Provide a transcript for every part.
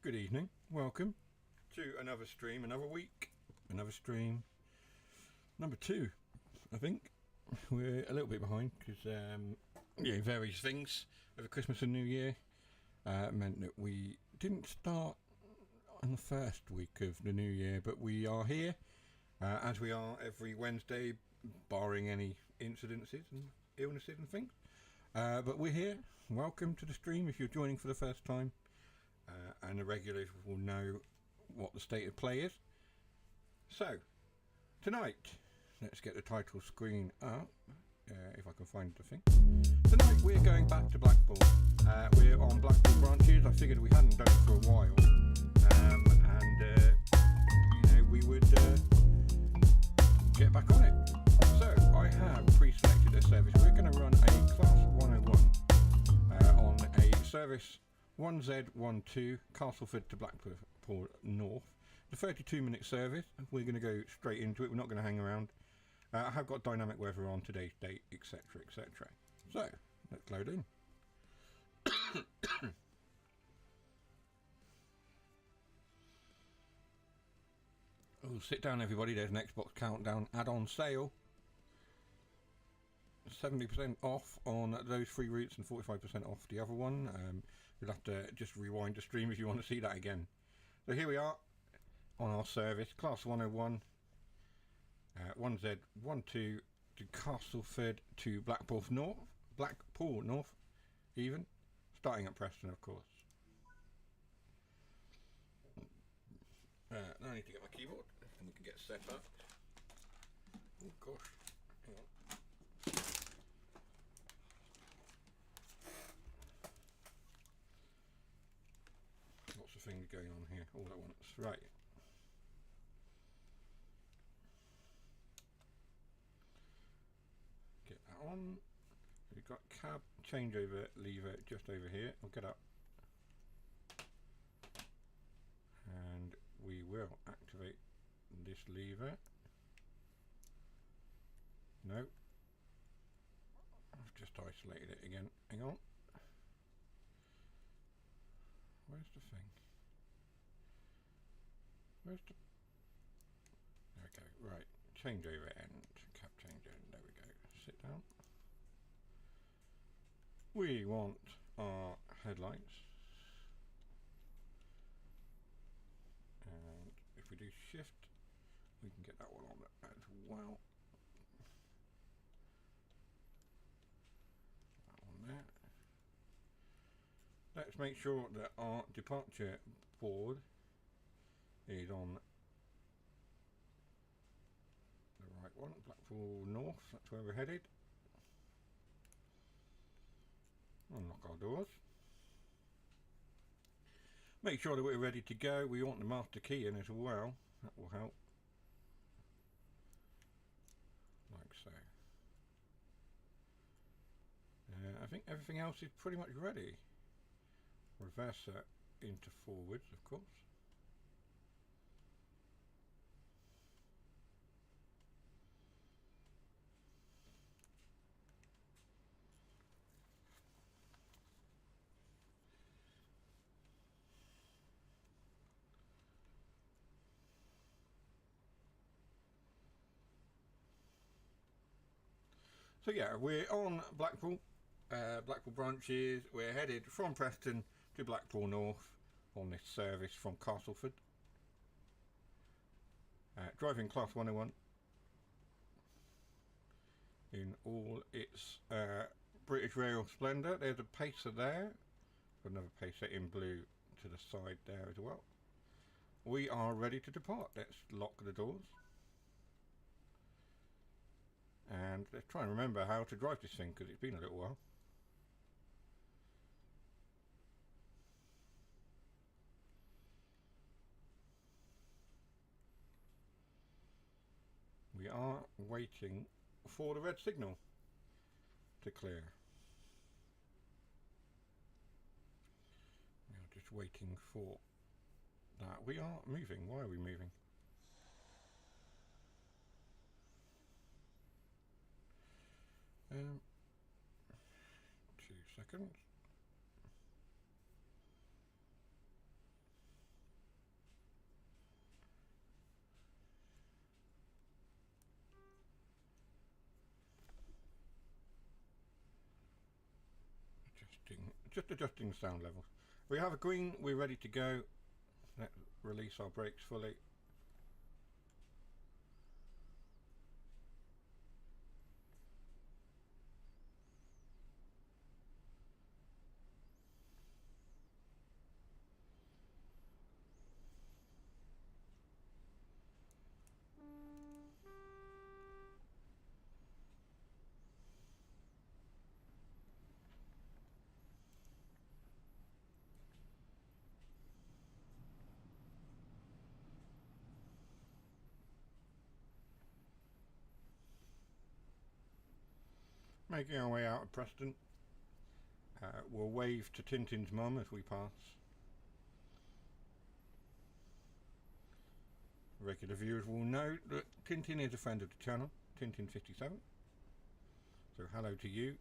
Good evening, welcome to another stream, another week, another stream. Number 2, I think. We're a little bit behind because various things over Christmas and New Year meant that we didn't start on the first week of the New Year, but we are here as we are every Wednesday, barring any incidences and illnesses and things. But we're here. Welcome to the stream if you're joining for the first time. And the regulars will know what the state of play is. So, tonight, let's get the title screen up, if I can find the thing. Tonight we're going back to Blackpool. We're on Blackpool Branches. I figured we hadn't done it for a while, and we would get back on it. So, I have pre-selected a service. We're going to run a Class 101 on a service 1Z12 Castleford to Blackpool North. The 32-minute service. We're going to go straight into it. We're not going to hang around. I have got dynamic weather on, today's date, etc, etc. So, let's load in. Oh, sit down everybody, there's an Xbox Countdown add-on sale. 70% off on those 3 routes and 45% off the other one. You'll have to just rewind the stream if you want to see that again. So here we are on our service, Class 101, 1Z12 to Castleford to Blackpool North, even, starting at Preston, of course. Now I need to get my keyboard and we can get set up. Oh gosh, hang on. Lots of things going on here all at once. Right. Get that on. We've got cab changeover lever just over here. We'll get up. And we will activate this lever. No. I've just isolated it again. Hang on. Where's the thing? Where's the... There we go. Right. Changeover end. Cap changeover. There we go. Sit down. We want our headlights. And if we do shift, we can get that one on as well. That one there. Let's make sure that our departure board is on the right one. Blackpool North, that's where we're headed. Unlock our doors. Make sure that we're ready to go. We want the master key in as well. That will help. Like so. I think everything else is pretty much ready. Reverser into forwards, of course. So yeah, we're on Blackpool Branches. We're headed from Preston to Blackpool North on this service from Castleford. Driving Class 101 in all its British Rail splendour. There's a pacer there. Got another pacer in blue to the side there as well. We are ready to depart. Let's lock the doors. And let's try and remember how to drive this thing because it's been a little while. We are waiting for the red signal to clear. We are just waiting for that. We are moving. Why are we moving? 2 seconds. just adjusting the sound levels. We have a green, we're ready to go. Let's release our brakes fully. Making our way out of Preston. We'll wave to Tintin's mum as we pass. Regular viewers will know that Tintin is a friend of the channel, Tintin57. So hello to you.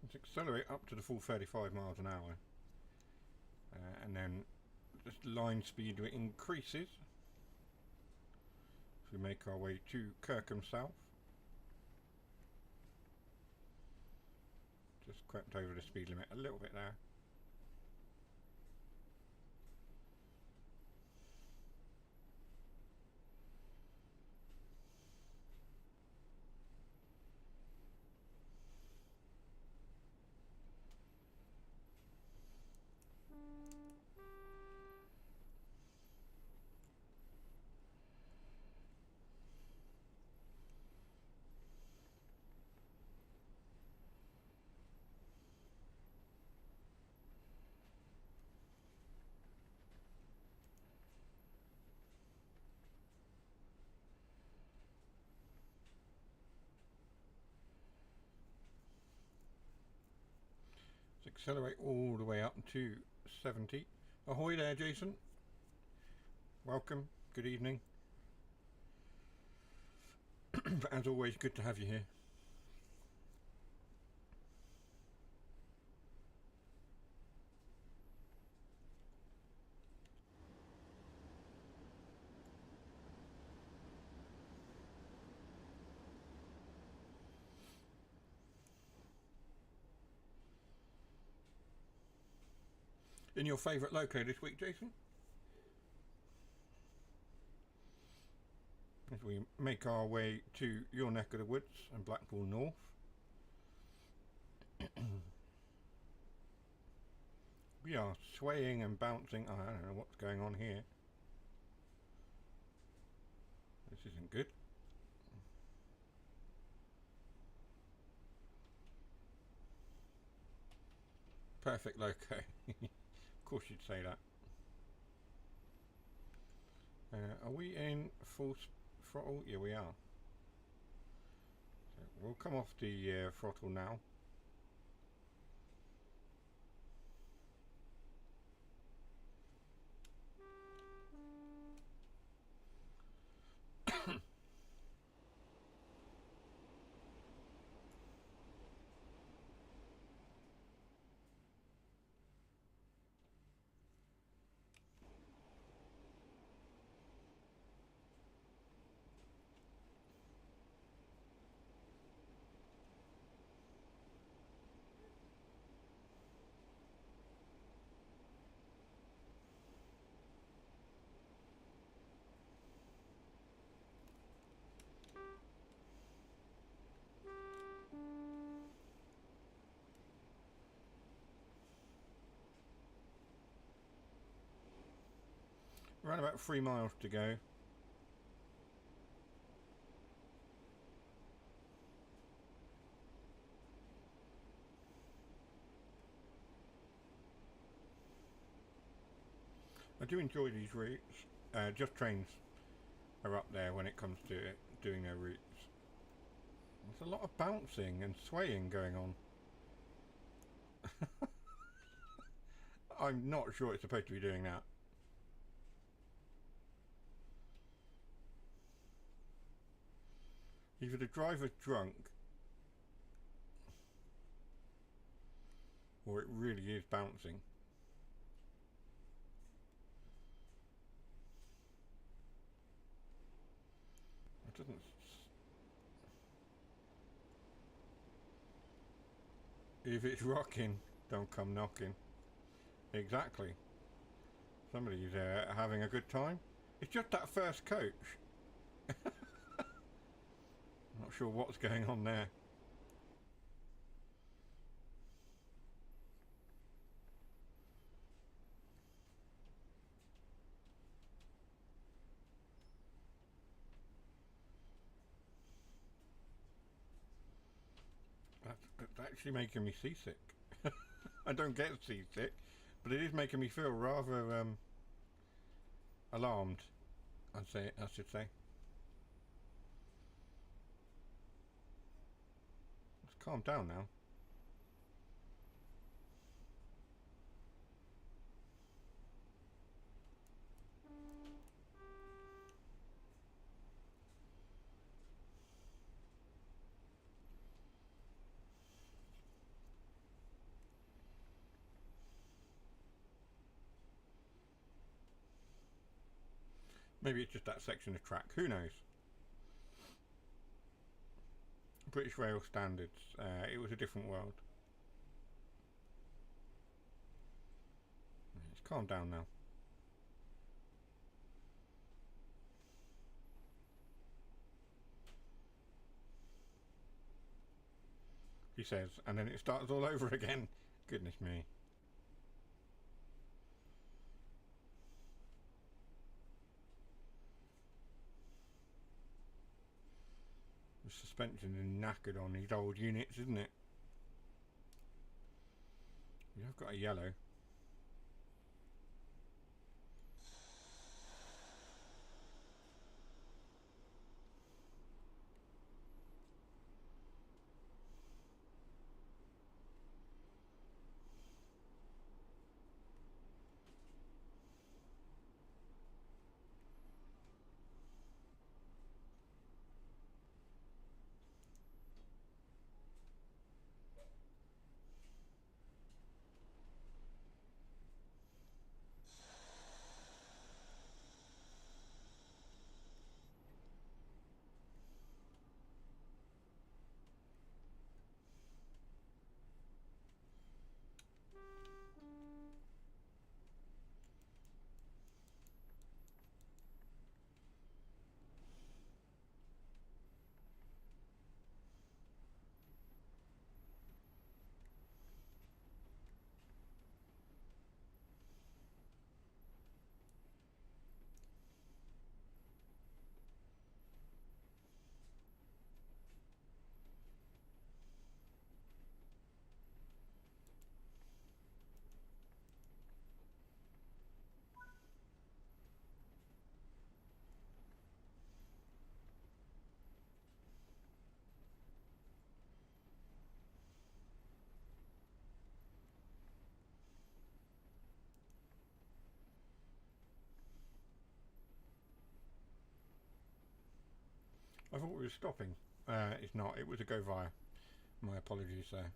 Let's accelerate up to the full 35 miles an hour, and then just line speed increases as we make our way to Kirkham South. Just crept over the speed limit a little bit there. Accelerate all the way up to 70. Ahoy there, Jason. Welcome. Good evening. As always, good to have you here. In your favourite loco this week, Jason? As we make our way to your neck of the woods and Blackpool North. We are swaying and bouncing. I don't know what's going on here. This isn't good. Perfect loco. Of course you'd say that. Are we in full throttle? Yeah, we are. So we'll come off the throttle now. Around about 3 miles to go. I do enjoy these routes. Just trains are up there when it comes to doing their routes. There's a lot of bouncing and swaying going on. I'm not sure it's supposed to be doing that. Either the driver's drunk or it really is bouncing. It doesn't. If it's rocking, don't come knocking. Exactly. Somebody's having a good time. It's just that first coach. Not sure what's going on there. That's actually making me seasick. I don't get seasick, but it is making me feel rather alarmed. I should say. Let's calm down now. Maybe it's just that section of track. Who knows? British Rail standards. It was a different world. Let's calm down now. He says, and then it starts all over again. Goodness me. The suspension is knackered on these old units, isn't it? You have got a yellow. I thought we were stopping. It's not. It was a go via. My apologies there.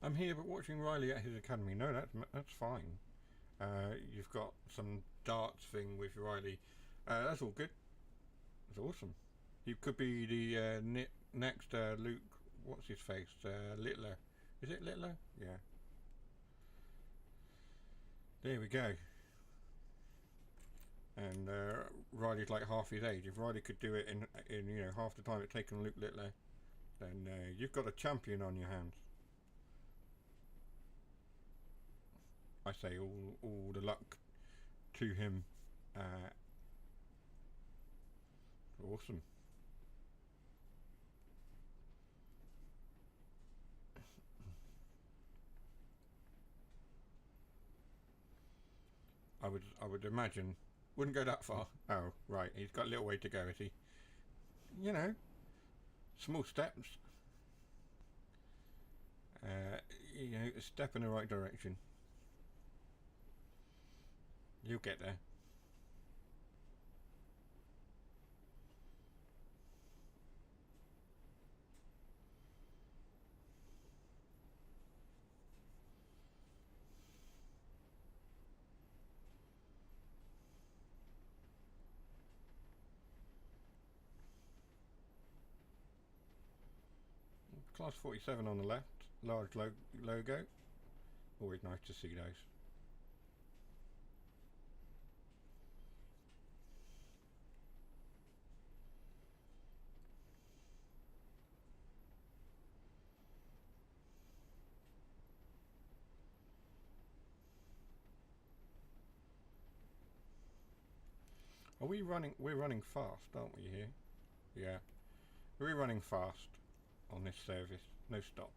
I'm here but watching Riley at his academy. No, that's fine. You've got some darts thing with Riley. That's all good. That's awesome. He could be the next Luke. What's his face? Littler Is it littler? Yeah. There we go. And Riley's like half his age. If Riley could do it in you know, half the time it's taken Luke Littler, then you've got a champion on your hands. I say all the luck to him. Awesome. I would imagine. Wouldn't go that far. Oh, right. He's got a little way to go, is he? You know, small steps. You know, a step in the right direction. You'll get there. Class 47 on the left, large logo. Always nice to see those. Are we running? We're running fast, aren't we here? Yeah. We're running fast on this service. No stops.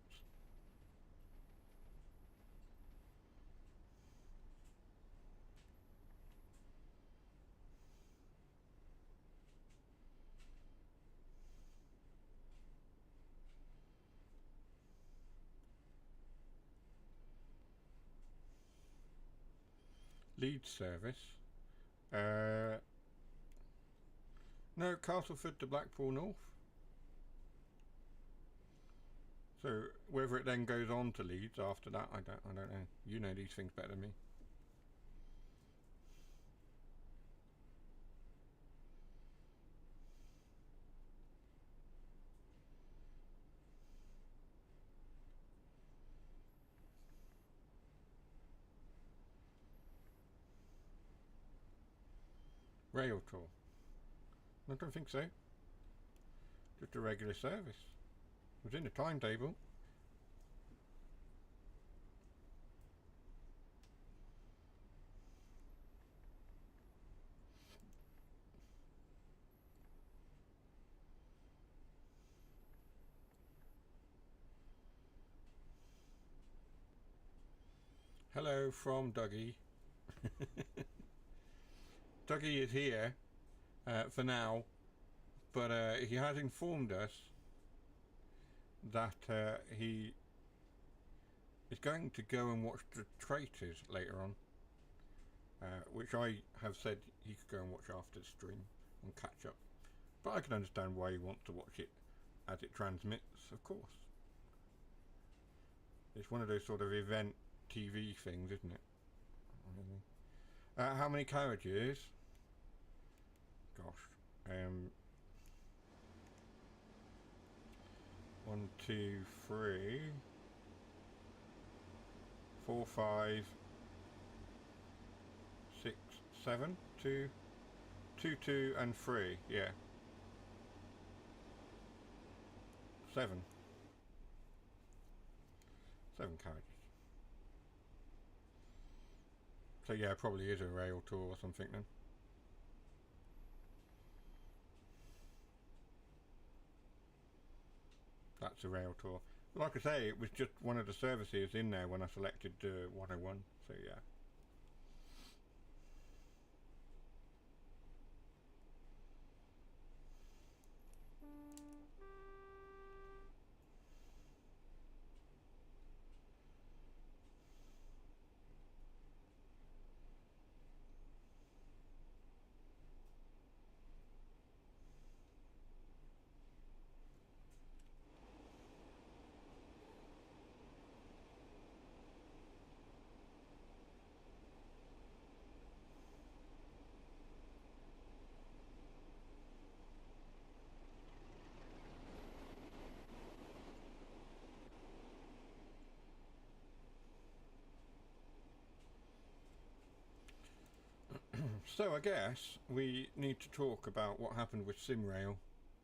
Leeds service. No, Castleford to Blackpool North. So whether it then goes on to Leeds after that, I don't know. You know these things better than me. Rail tour. I don't think so. Just a regular service. It was in the timetable. Hello from Dougie. Dougie is here for now, but he has informed us that he is going to go and watch The Traitors later on, which I have said he could go and watch after the stream and catch up. But I can understand why he wants to watch it as it transmits, of course. It's one of those sort of event TV things, isn't it? How many carriages? Gosh. 1, 2, 3, 4, 5, 6, 7, 2, 2, and 3, yeah. 7. 7 carriages. So yeah, probably is a rail tour or something then. That's a rail tour. Like I say, it was just one of the services in there when I selected 101, so yeah. So I guess we need to talk about what happened with SimRail.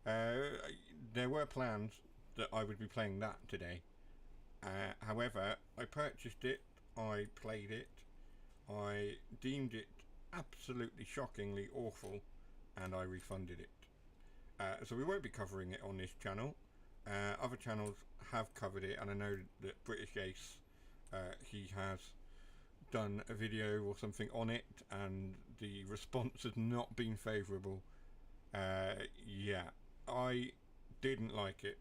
There were plans that I would be playing that today. However, I purchased it, I played it, I deemed it absolutely shockingly awful, and I refunded it. So we won't be covering it on this channel. Other channels have covered it, and I know that British Ace, he has done a video or something on it, and the response has not been favourable. Yeah, I didn't like it.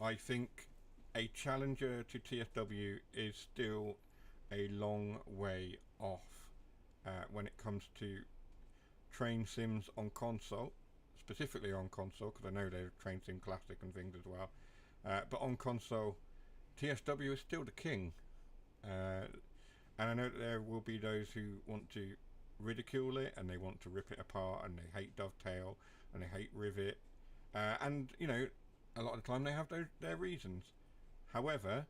I think a challenger to TSW is still a long way off when it comes to train sims on console, specifically on console, because I know there's Train Sim Classic and things as well. But on console, TSW is still the king. And I know that there will be those who want to ridicule it, and they want to rip it apart, and they hate Dovetail, and they hate Rivet. And, you know, a lot of the time they have their reasons. However,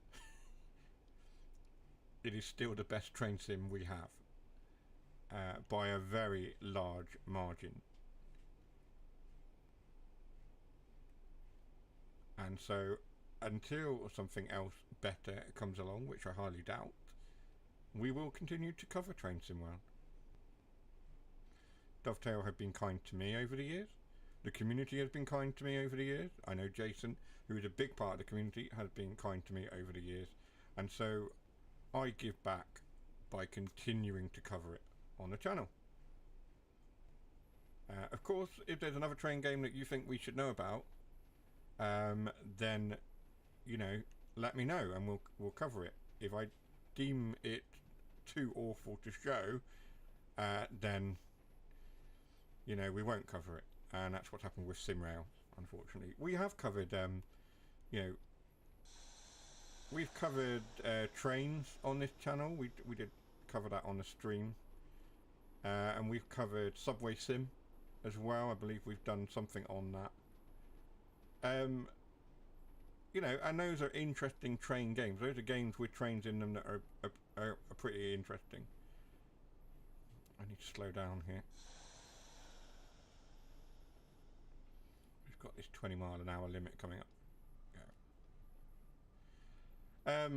it is still the best train sim we have, by a very large margin. And so, until something else better comes along, which I highly doubt, we will continue to cover Train Sim World. Dovetail have been kind to me over the years. The community has been kind to me over the years. I know Jason, who is a big part of the community, has been kind to me over the years. And so I give back by continuing to cover it on the channel. Of course, if there's another train game that you think we should know about, then, you know, let me know and we'll cover it. If I deem it too awful to show, then, you know, we won't cover it. And that's what happened with SimRail, unfortunately. We have covered, you know, we've covered trains on this channel. We did cover that on the stream. And we've covered Subway Sim as well. I believe we've done something on that. You know, and those are interesting train games. Those are games with trains in them that are pretty interesting. I need to slow down here. We've got this 20-mile-an-hour limit coming up. Yeah.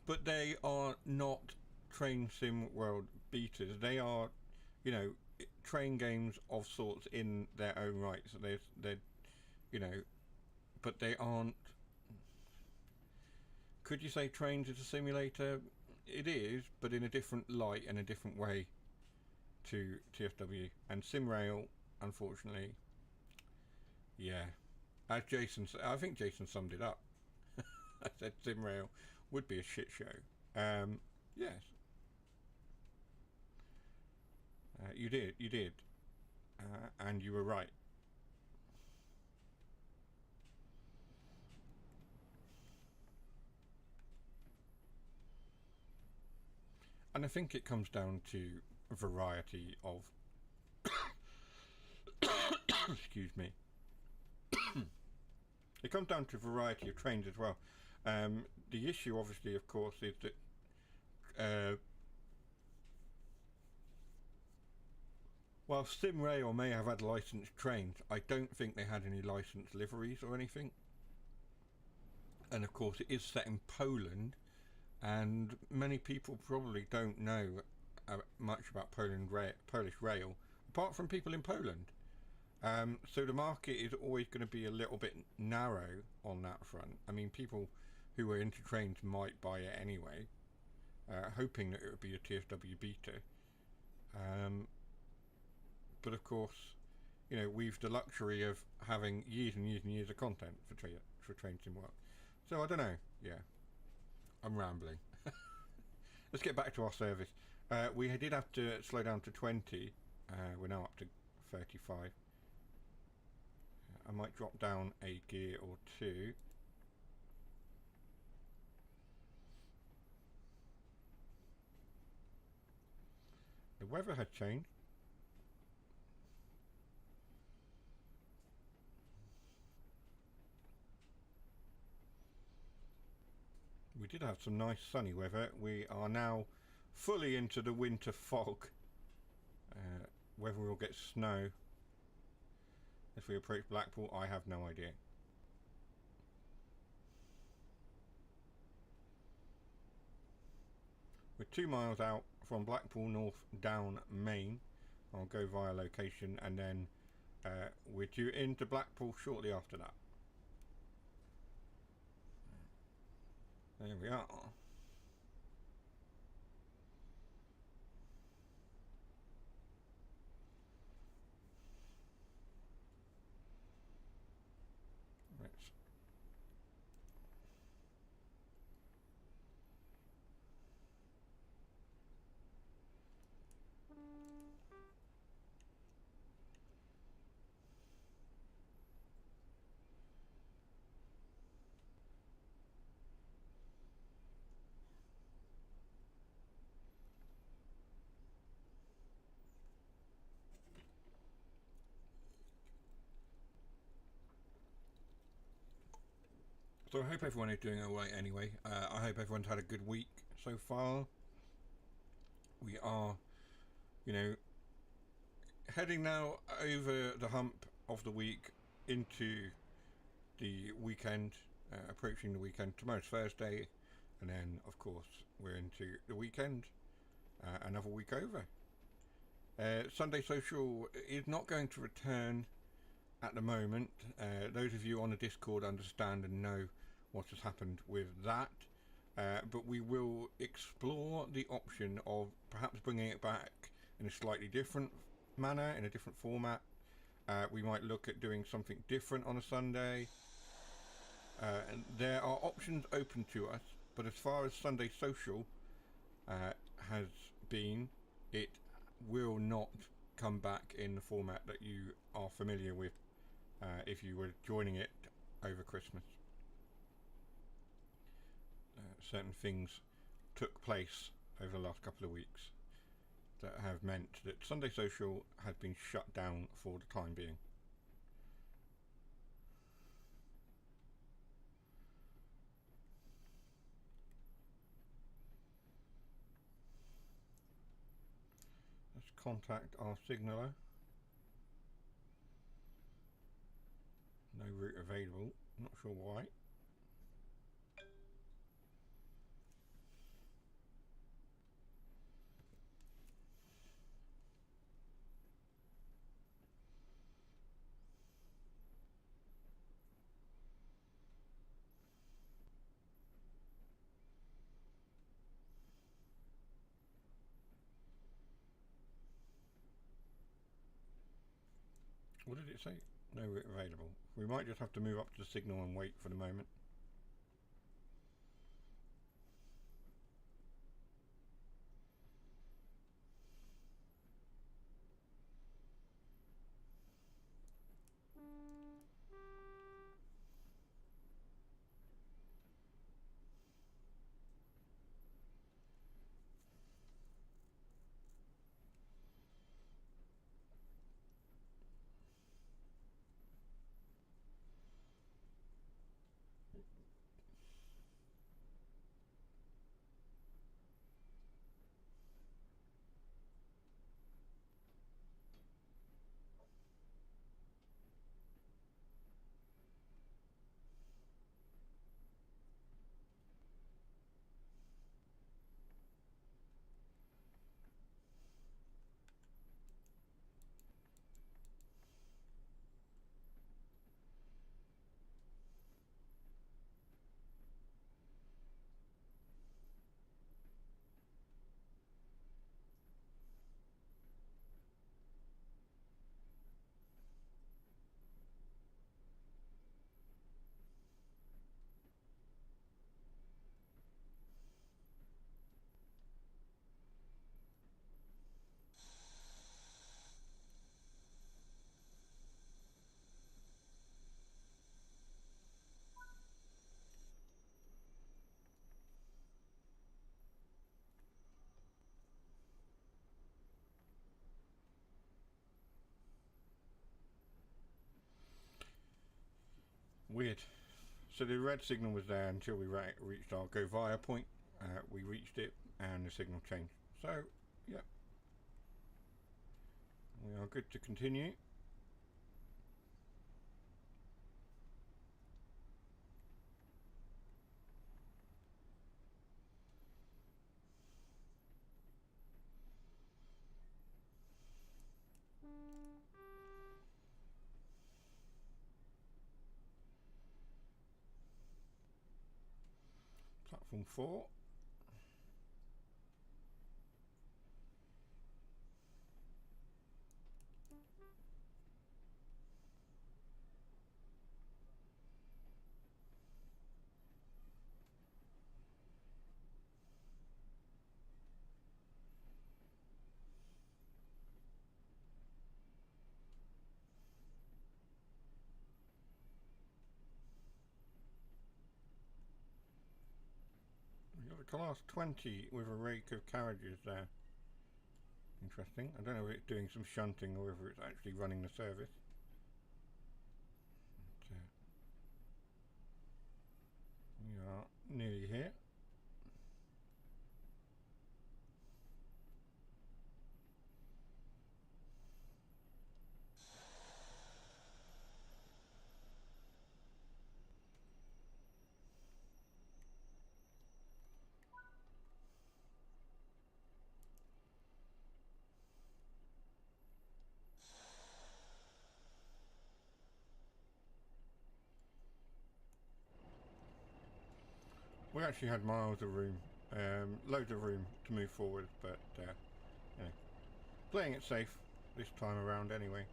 But they are not Train Sim World beaters. They are, you know, train games of sorts in their own right. So they're, you know, but they aren't. Could you say Trains is a simulator? It is, but in a different light and a different way to TSW. And SimRail, unfortunately, yeah. As Jason said, I think Jason summed it up. I said SimRail would be a shit show. Yes. You did. And you were right. And I think it comes down to a variety of excuse me. It comes down to a variety of trains as well. The issue, obviously, of course, is that while SimRail may have had licensed trains, I don't think they had any licensed liveries or anything. And of course, it is set in Poland. And many people probably don't know much about Polish rail, apart from people in Poland. So the market is always going to be a little bit narrow on that front. I mean, people who are into trains might buy it anyway, hoping that it would be a TSW beta. But of course, you know, we've the luxury of having years and years and years of content for Train Sim World. So I don't know, yeah. I'm rambling. Let's get back to our service. We did have to slow down to 20. We're now up to 35. I might drop down a gear or two. The weather had changed. We did have some nice sunny weather. We are now fully into the winter fog. whether we'll get snow as we approach Blackpool, I have no idea. We're 2 miles out from Blackpool North down Main. I'll go via location, and then we're due into Blackpool shortly after that. There we are. So I hope everyone is doing alright anyway. I hope everyone's had a good week so far. We are, you know, heading now over the hump of the week into the weekend, approaching the weekend. Tomorrow's Thursday, and then of course we're into the weekend, another week over. Sunday Social is not going to return at the moment. Those of you on the Discord understand and know what has happened with that, but we will explore the option of perhaps bringing it back in a slightly different manner, in a different format. We might look at doing something different on a Sunday. And there are options open to us, but as far as Sunday Social has been, it will not come back in the format that you are familiar with if you were joining it over Christmas. Certain things took place over the last couple of weeks that have meant that Sunday Social has been shut down for the time being. Let's contact our signaller. No route available, not sure why. What did it say? No route available. We might just have to move up to the signal and wait for the moment. Weird. So the red signal was there until we reached our go via point. We reached it and the signal changed. So, yeah. We are good to continue. Platform 4. We've got a class 20 with a rake of carriages there. Interesting. I don't know if it's doing some shunting or whether it's actually running the service. But, we are nearly here. We actually had miles of room, loads of room to move forward, but you know, playing it safe this time around anyway.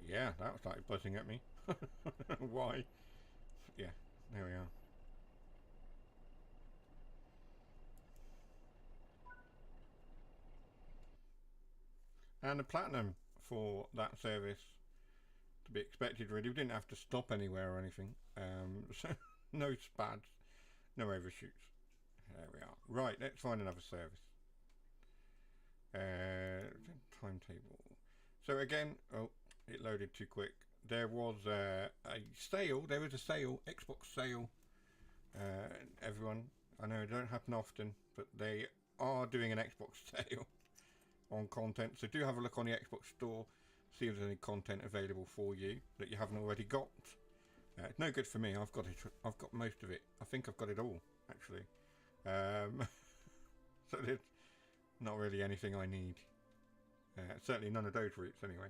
Yeah, that started buzzing at me. Why? Yeah, there we are. And the platinum for that service, to be expected really. We didn't have to stop anywhere or anything. So no SPADs, no overshoots. There we are. Right, let's find another service. Timetable. So again, oh, it loaded too quick. There was a sale. There was a sale, Xbox sale. Everyone, I know it don't happen often, but they are doing an Xbox sale on content. So do have a look on the Xbox store, see if there's any content available for you that you haven't already got. It's no good for me. I've got it. I've got most of it. I think I've got it all actually. So there's not really anything I need. Certainly none of those routes anyway.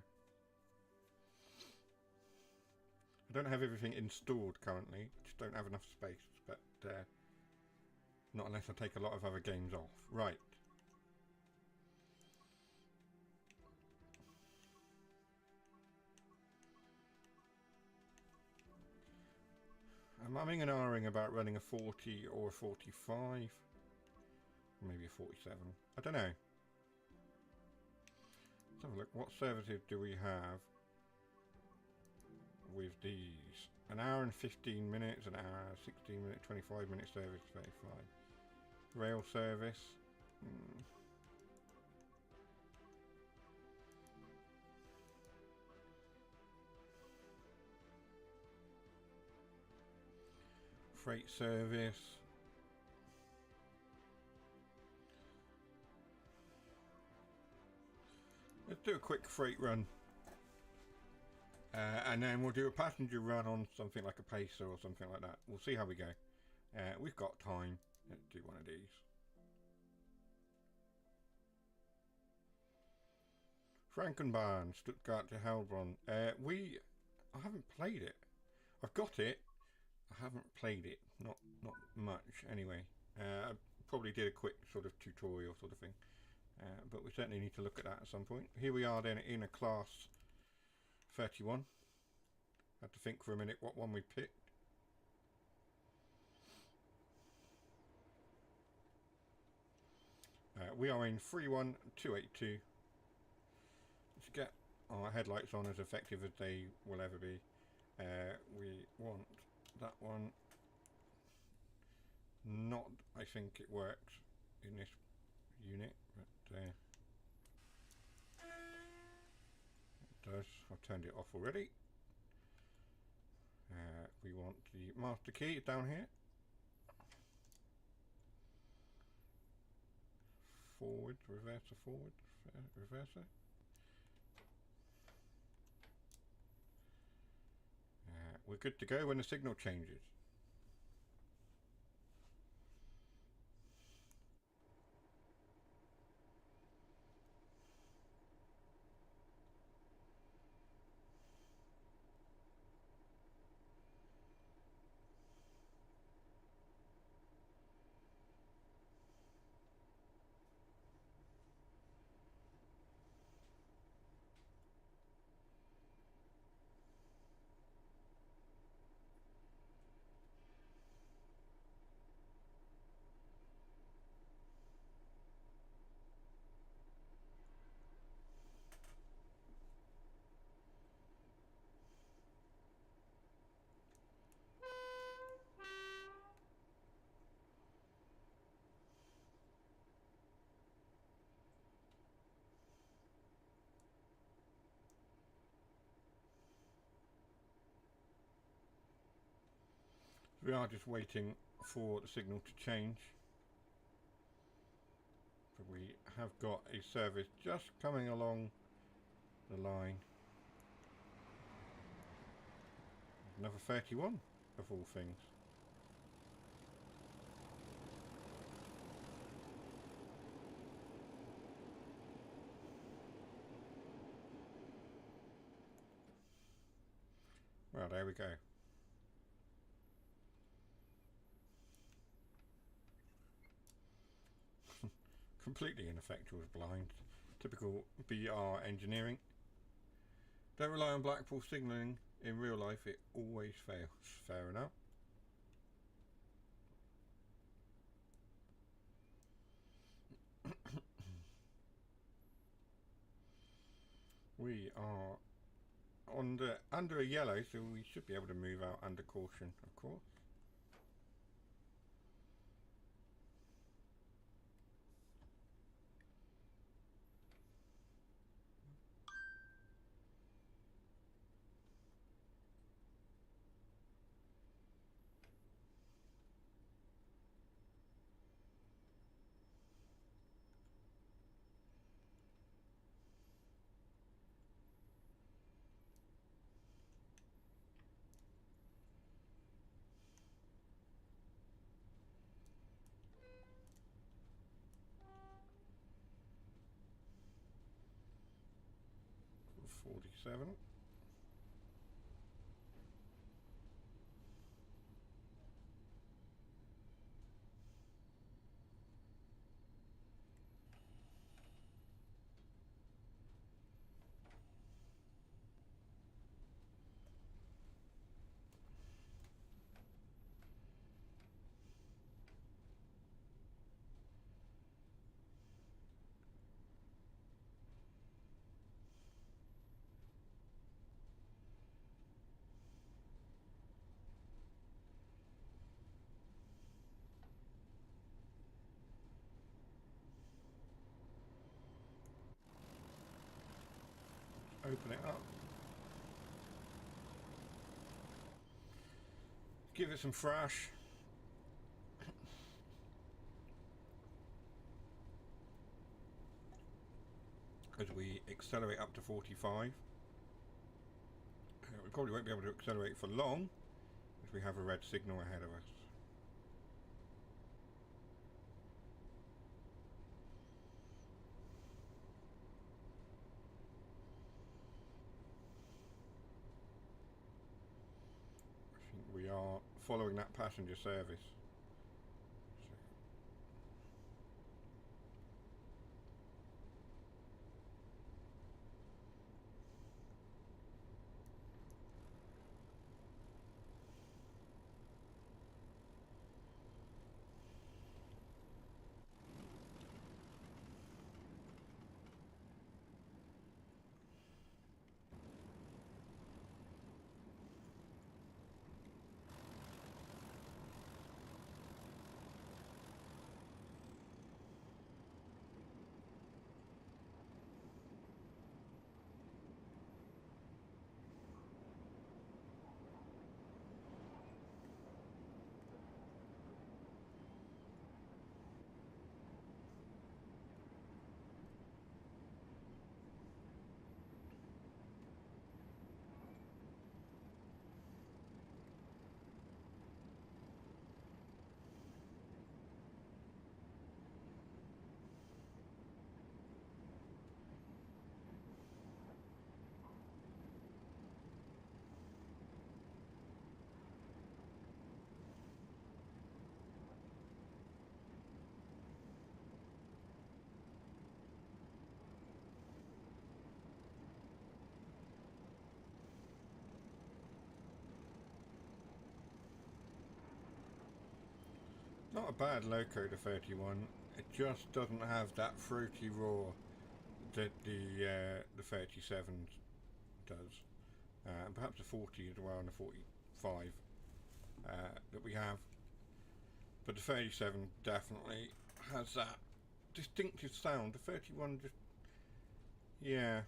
I don't have everything installed currently. I just don't have enough space. But not unless I take a lot of other games off. Right. I'm umming and ahhing about running a 40 or a 45. Maybe a 47. I don't know. Let's have a look. What services do we have with these? An hour and 15 minutes, an hour, 16 minute, 25 minute service, 35. Rail service. Freight service. Let's do a quick freight run. And then we'll do a passenger run on something like a pacer or something like that. We'll see how we go. We've got time. Let's do one of these. Frankenbahn, Stuttgart to Heilbronn. I haven't played it. I've got it. I haven't played it. Not much anyway. I probably did a quick sort of tutorial sort of thing. But we certainly need to look at that at some point. Here we are then in a class 31. Had to think for a minute what one we picked. We are in 31282. To get our headlights on as effective as they will ever be, we want that one. Not, I think it works in this unit, but it does. I've turned it off already. We want the master key down here. Forward, reverser, forward, reverser. We're good to go when the signal changes. We are just waiting for the signal to change. But we have got a service just coming along the line. Another 31 of all things. Well, there we go. Completely ineffectual as blind. Typical BR engineering. Don't rely on Blackpool signalling in real life, it always fails. Fair enough. We are under a yellow, so we should be able to move out under caution, of course. .47. Open it up. Give it some thrash. As we accelerate up to 45. We probably won't be able to accelerate for long, as we have a red signal ahead of us. We are following that passenger service. Not a bad loco, the 31. It just doesn't have that fruity roar that the 37 does. And perhaps the 40 as well, and the 45 that we have. But the 37 definitely has that distinctive sound. The 31 just, yeah.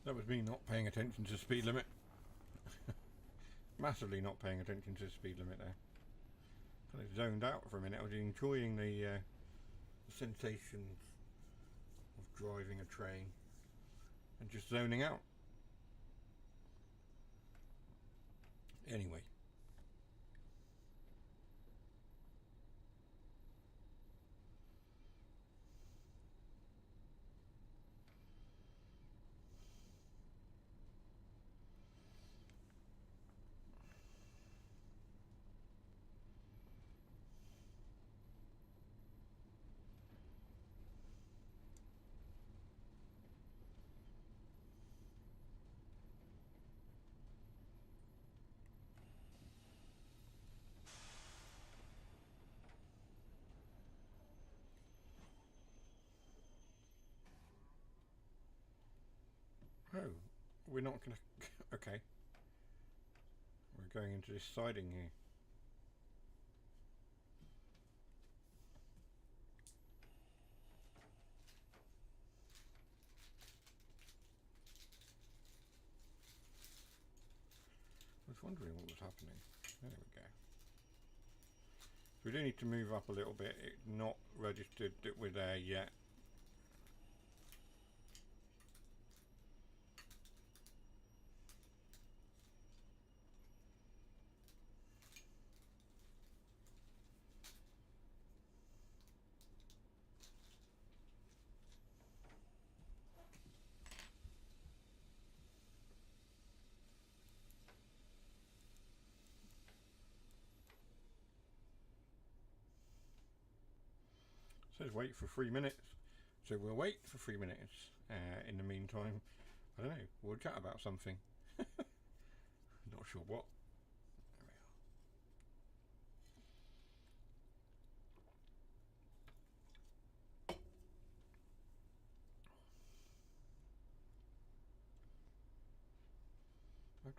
That was me not paying attention to the speed limit. Massively not paying attention to the speed limit there. Kind of zoned out for a minute. I was enjoying the sensations of driving a train and just zoning out. Anyway. Oh, we're not going to... Okay. We're going into this siding here. I was wondering what was happening. There we go. So we do need to move up a little bit. It's not registered that we're there yet. It says wait for 3 minutes, so we'll wait for 3 minutes. In the meantime, I don't know, we'll chat about something. Not sure what.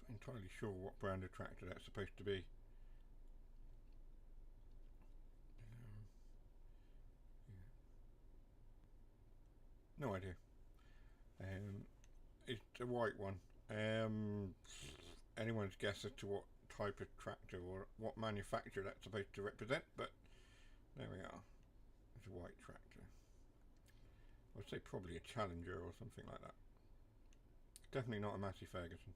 not entirely sure what brand of tractor that's supposed to be. No idea. It's a white one. Anyone's guess as to what type of tractor or what manufacturer that's supposed to represent, but there we are. It's a white tractor. I would say probably a Challenger or something like that. Definitely not a Massey Ferguson.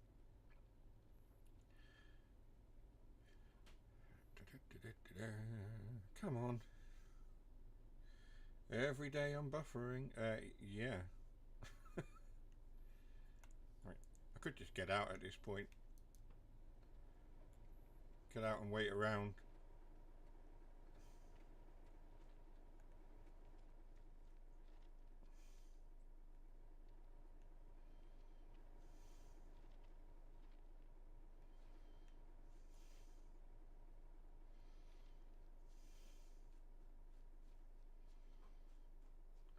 Come on. Every day I'm buffering. Yeah. Right. I could just get out at this point. Get out and wait around.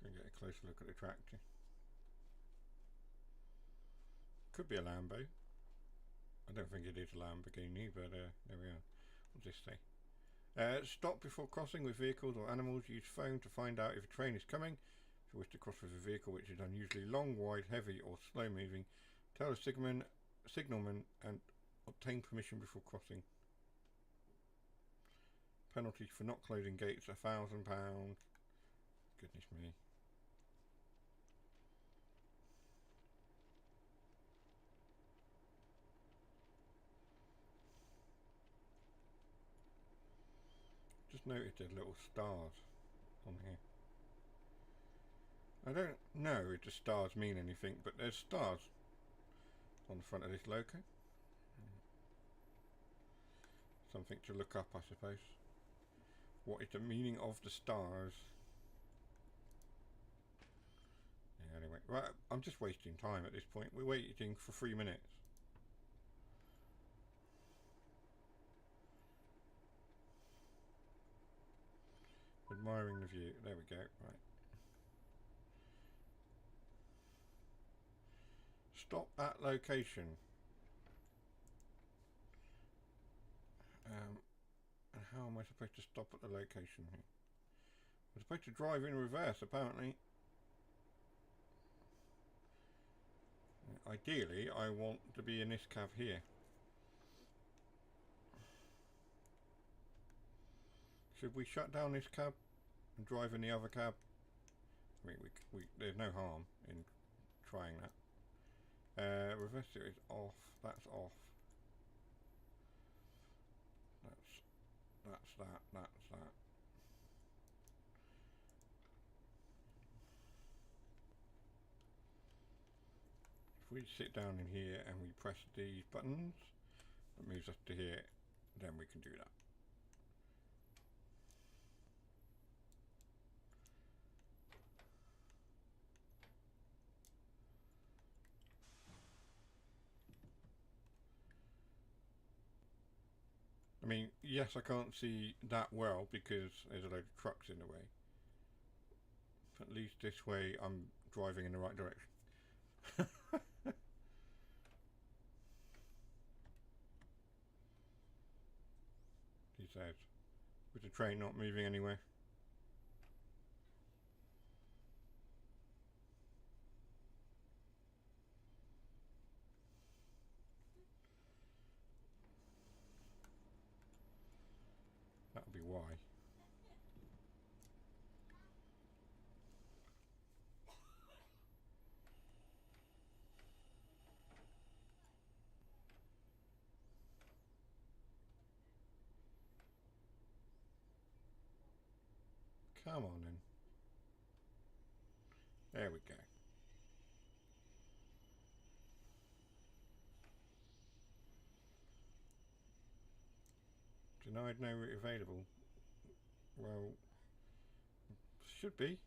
Gonna get a closer look at the tractor. Could be a Lambo. I don't think it is a Lamborghini, but there we are. What's this say? Stop before crossing with vehicles or animals. Use phone to find out if a train is coming. If you wish to cross with a vehicle which is unusually long, wide, heavy, or slow moving, tell the signalman and obtain permission before crossing. Penalty for not closing gates, £1,000. Goodness me. Just noticed there's little stars on here. I don't know if the stars mean anything, but there's stars on the front of this loco. Something to look up, I suppose. What is the meaning of the stars? Yeah, anyway, right, I'm just wasting time at this point. We're waiting for 3 minutes. Admiring the view. There we go. Right. Stop at location. And how am I supposed to stop at the location here? I'm supposed to drive in reverse, apparently. Ideally, I want to be in this cab here. Should we shut down this cab and drive in the other cab? I mean, there's no harm in trying that. Reverse is off. That's off. That's that. That's that. If we sit down in here and we press these buttons, that moves us to here, then we can do that. I mean, yes, I can't see that well because there's a load of trucks in the way. But at least this way I'm driving in the right direction. He says, with the train not moving anywhere. That'll be why. Come on then. There we go. Denied no route available. Well, should be.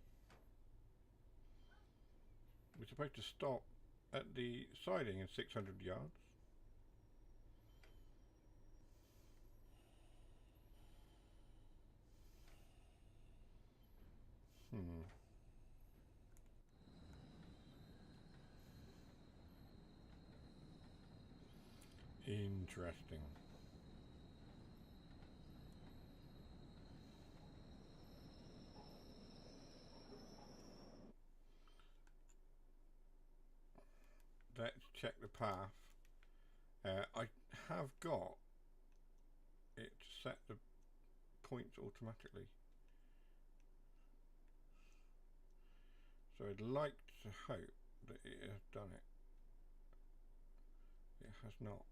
We're supposed to stop at the siding in 600 yards. Interesting. Let's check the path. I have got it to set the points automatically. So I'd like to hope that it has done it. It has not.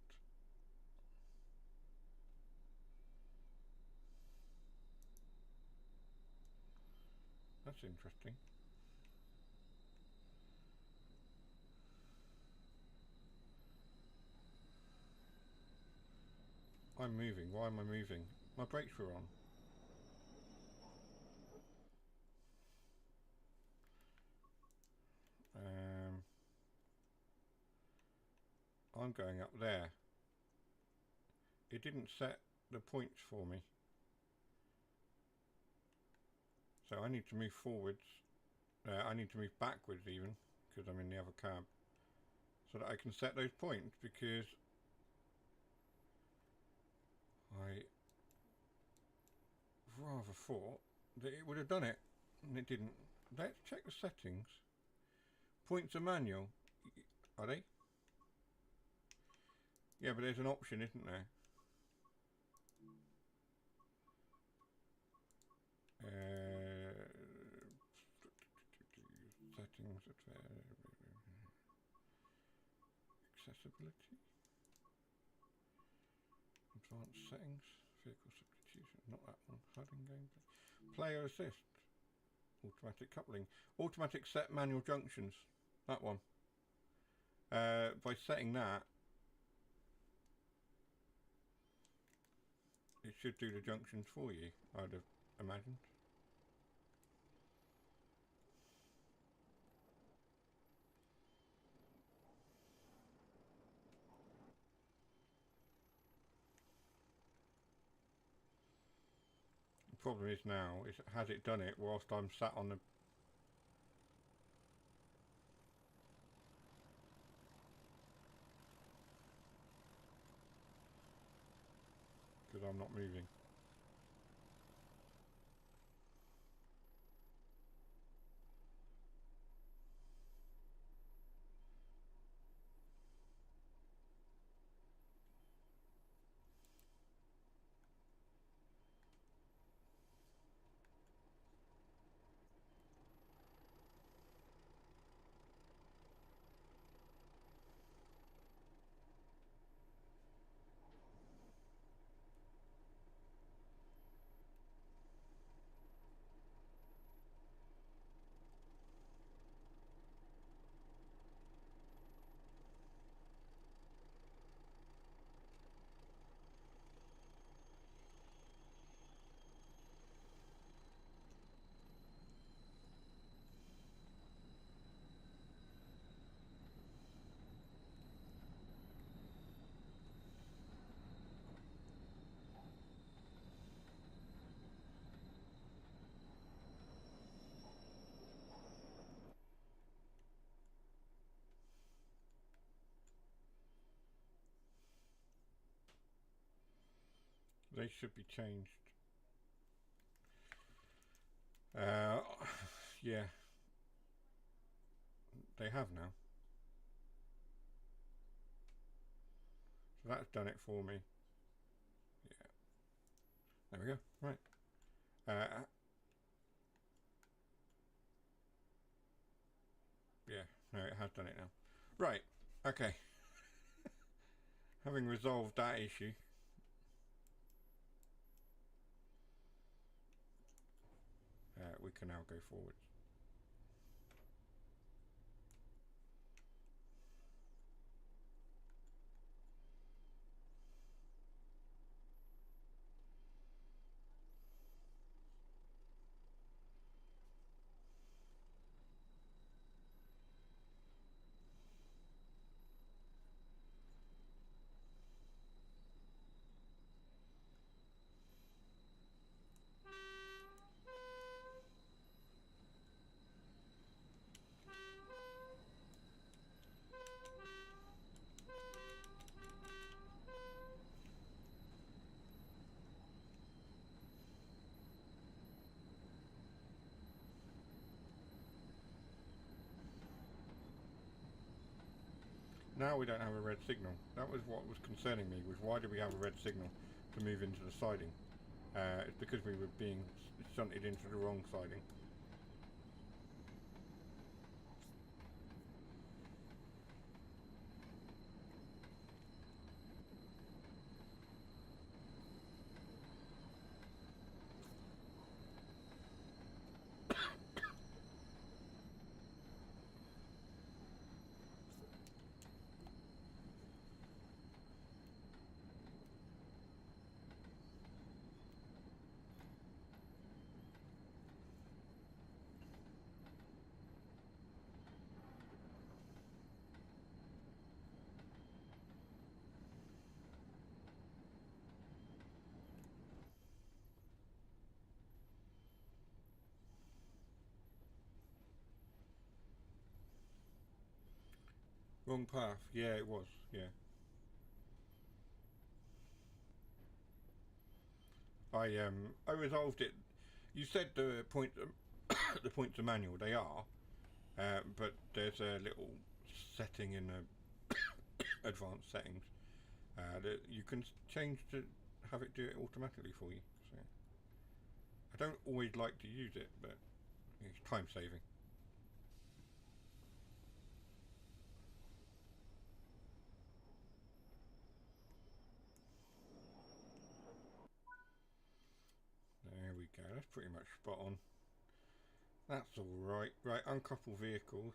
That's interesting. I'm moving. Why am I moving? My brakes were on. I'm going up there. It didn't set the points for me. So I need to move forwards. I need to move backwards even, because I'm in the other cab, so that I can set those points, because I rather thought that it would have done it, and it didn't. Let's check the settings. Points are manual. Are they? Yeah, but there's an option, isn't there? Settings, accessibility, advanced settings, vehicle substitution, not that one, HUD in gameplay, player assist, automatic coupling, automatic set manual junctions, that one. By setting that, it should do the junctions for you, I'd have imagined. The problem is now, has it done it whilst I'm sat on the... because I'm not moving. They should be changed. Yeah. They have now. So that's done it for me. Yeah. There we go. Right. Yeah. No, it has done it now. Right. Okay. Having resolved that issue, we can now go forward. Now we don't have a red signal. That was what was concerning me, was why do we have a red signal to move into the siding? It's because we were being shunted into the wrong siding. Wrong path. Yeah, it was. Yeah. I resolved it. You said the point the points are manual. They are, but there's a little setting in the advanced settings that you can change to have it do it automatically for you. So I don't always like to use it, but it's time saving. There we go. That's pretty much spot on. That's all right. Right, uncouple vehicles.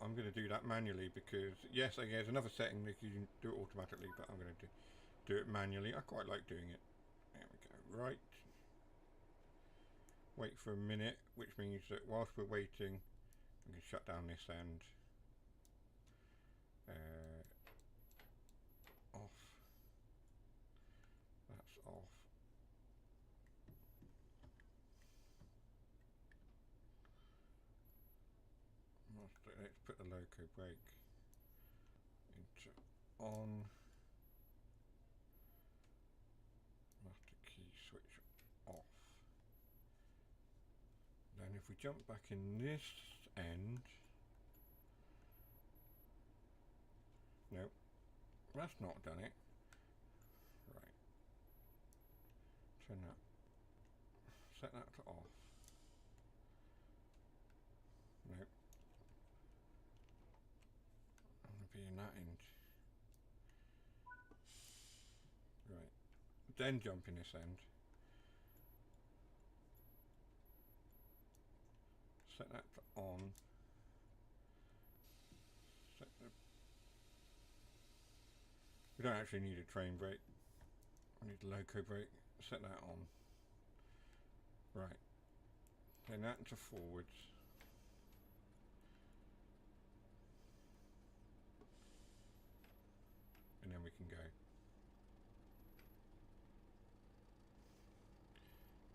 I'm going to do that manually because yes, there's another setting that you can do it automatically, but I'm going to do it manually. I quite like doing it. There we go. Right. Wait for a minute, which means that whilst we're waiting, we can shut down this end. Off. That's off. Let's put the loco brake into on. Master key switch off. Then if we jump back in this end, no, that's not done it. Right. Turn that. Set that to off. No. I'm going to be in that end. Right. Then jump in this end. Set that to on. Set the... We don't actually need a train brake. We need a loco brake. Set that on. Right. Turn that into forwards. And then we can go.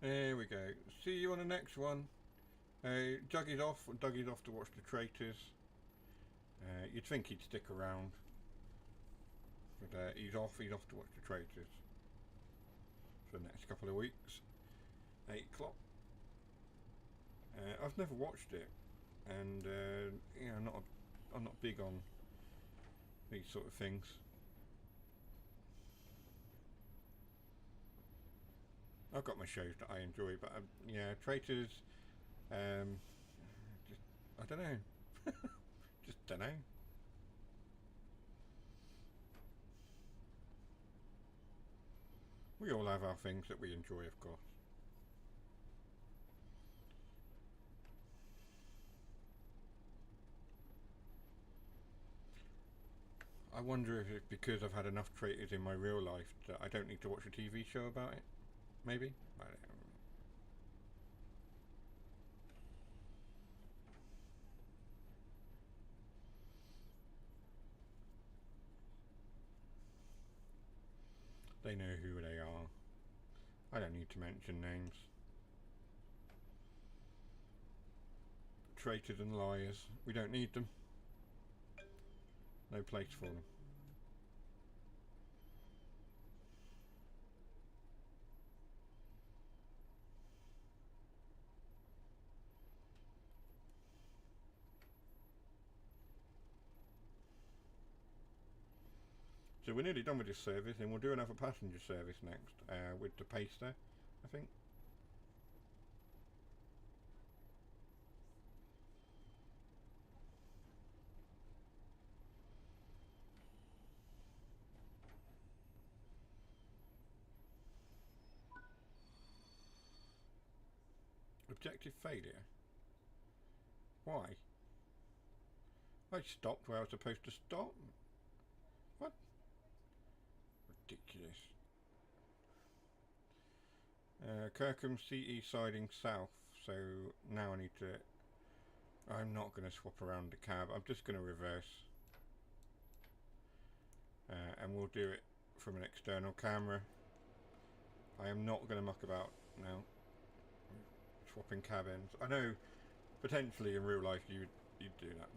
There we go. See you on the next one. Doug is off to watch the Traitors. You'd think he'd stick around. But he's off to watch the Traitors. For the next couple of weeks. 8 o'clock. I've never watched it. And, you know, I'm not big on these sort of things. I've got my shows that I enjoy, but yeah, Traitors, just, I don't know. Just don't know. We all have our things that we enjoy, of course. I wonder if it's because I've had enough Traitors in my real life that I don't need to watch a TV show about it. Maybe? I don't know. They know who they are. I don't need to mention names. Traitors and liars. We don't need them. No place for them. So we're nearly done with this service, and we'll do another passenger service next with the paster, I think. Objective failure. Why? I stopped where I was supposed to stop. What? Ridiculous. Kirkham CE siding south. So now I need to... I'm not going to swap around the cab. I'm just going to reverse. And we'll do it from an external camera. I am not going to muck about now. Swapping cab ends. I know potentially in real life you'd do that.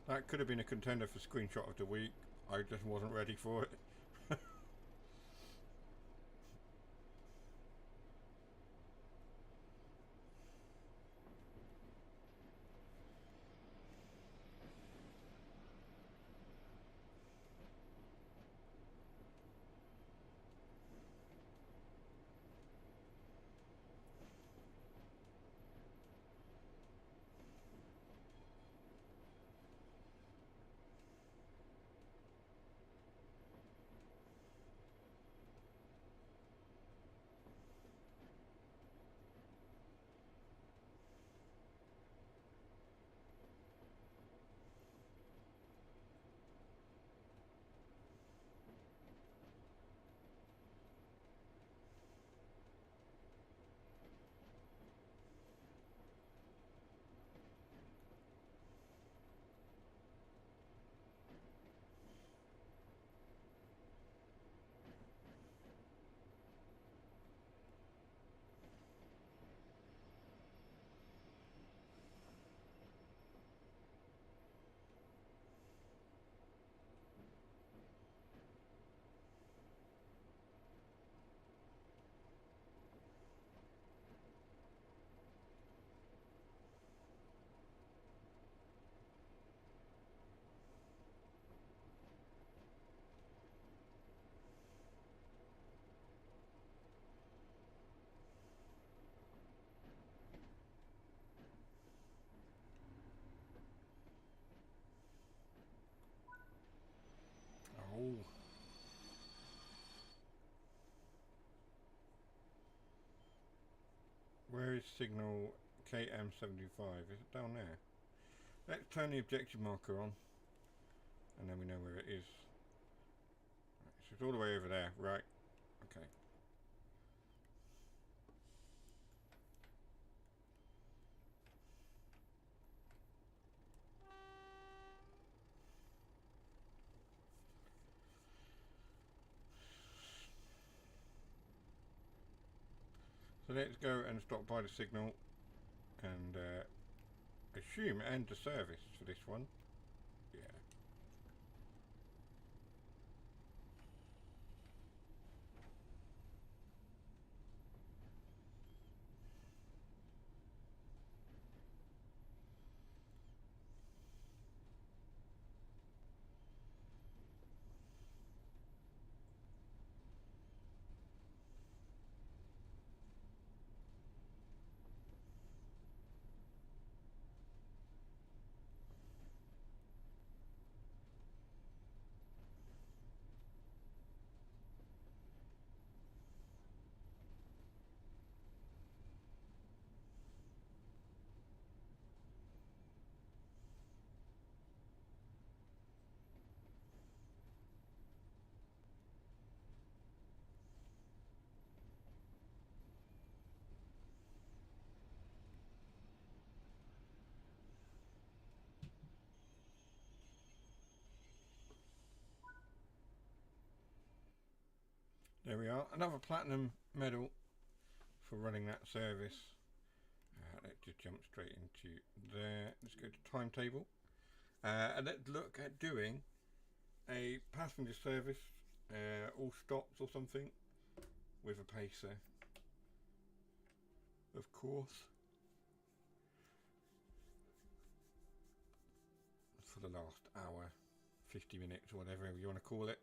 That could have been a contender for screenshot of the week. I just wasn't ready for it. Oh. Where is signal KM75? Is it down there? Let's turn the objective marker on, and then we know where it is. Right, so it's all the way over there, right? Okay. So let's go and stop by the signal and assume end the service for this one. Yeah. There we are, another platinum medal for running that service. let's just jump straight into there. Let's go to timetable. And let's look at doing a passenger service, all stops or something, with a pacer. Of course. For the last hour, 50 minutes, or whatever you want to call it.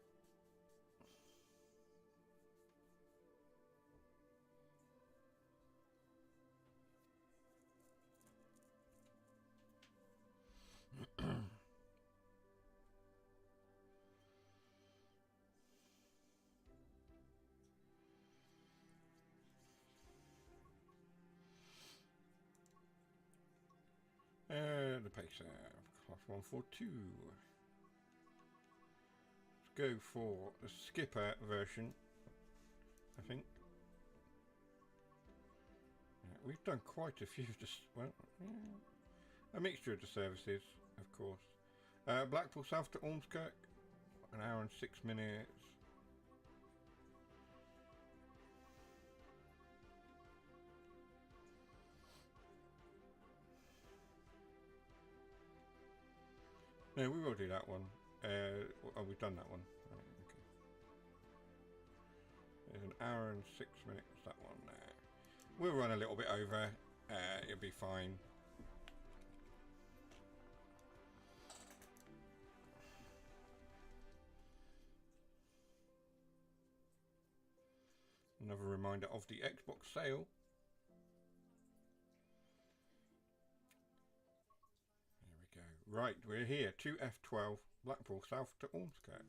The pacer, class 142. Let's go for the skipper version, I think. We've done quite a few of the, well, yeah, a mixture of the services, of course. Blackpool South to Ormskirk, 1 hour and 6 minutes. No, we will do that one. Oh, we've done that one. Right, okay. There's 1 hour and 6 minutes, that one there. We'll run a little bit over. It'll be fine. Another reminder of the Xbox sale. There we go. Right, we're here. 2F12, Blackpool South to Ormskirk.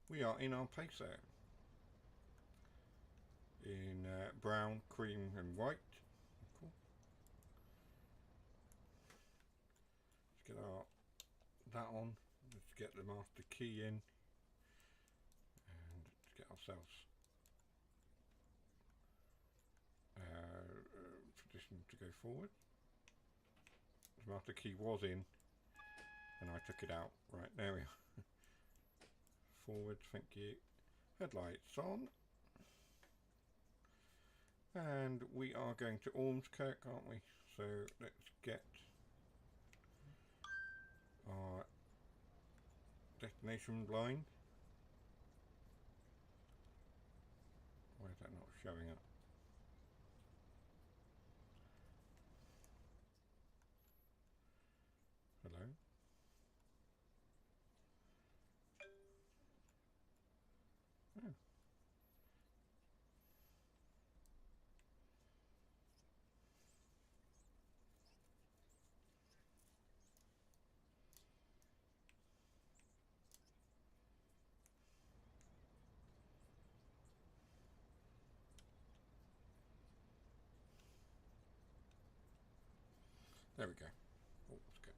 We are in our pacer. In brown, cream and white. Cool. Let's get that on. Let's get the master key in. And let's get ourselves position to go forward. The master key was in and I took it out. Right, there we are. Forward, thank you. Headlights on. And we are going to Ormskirk, aren't we? So let's get our destination line. Why is that not showing up? Hello? Oh. There we go. Oh, let's go.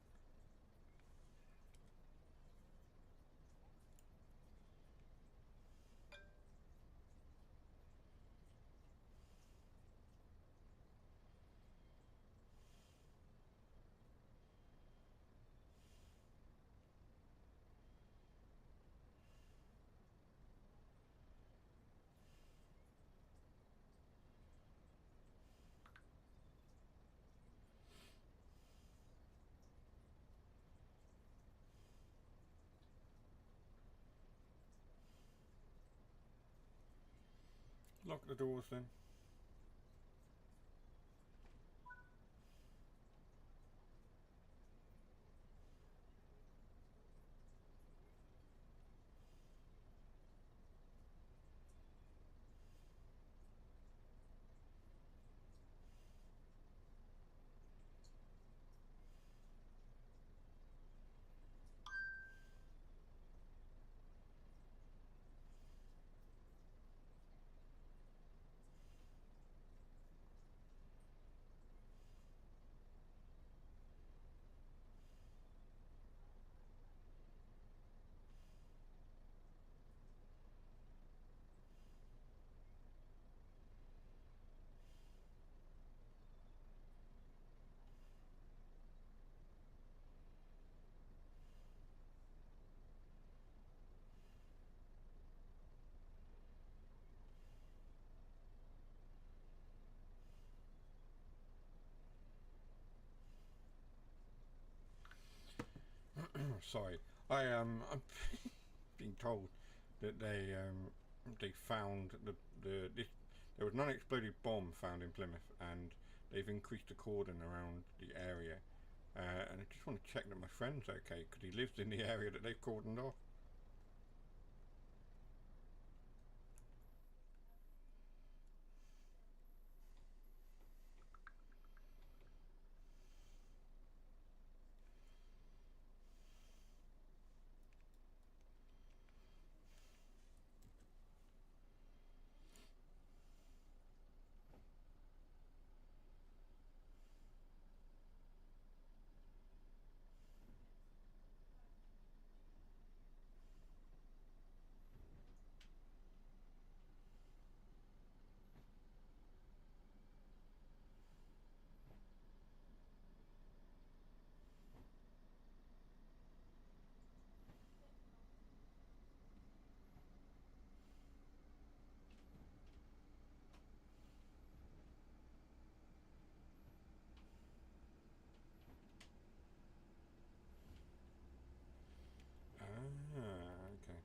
Lock the doors then. sorry. I'm being told that they found there was an unexploded bomb found in Plymouth, and they've increased the cordon around the area. And I just want to check that my friend's okay, because he lives in the area that they've cordoned off. Okay.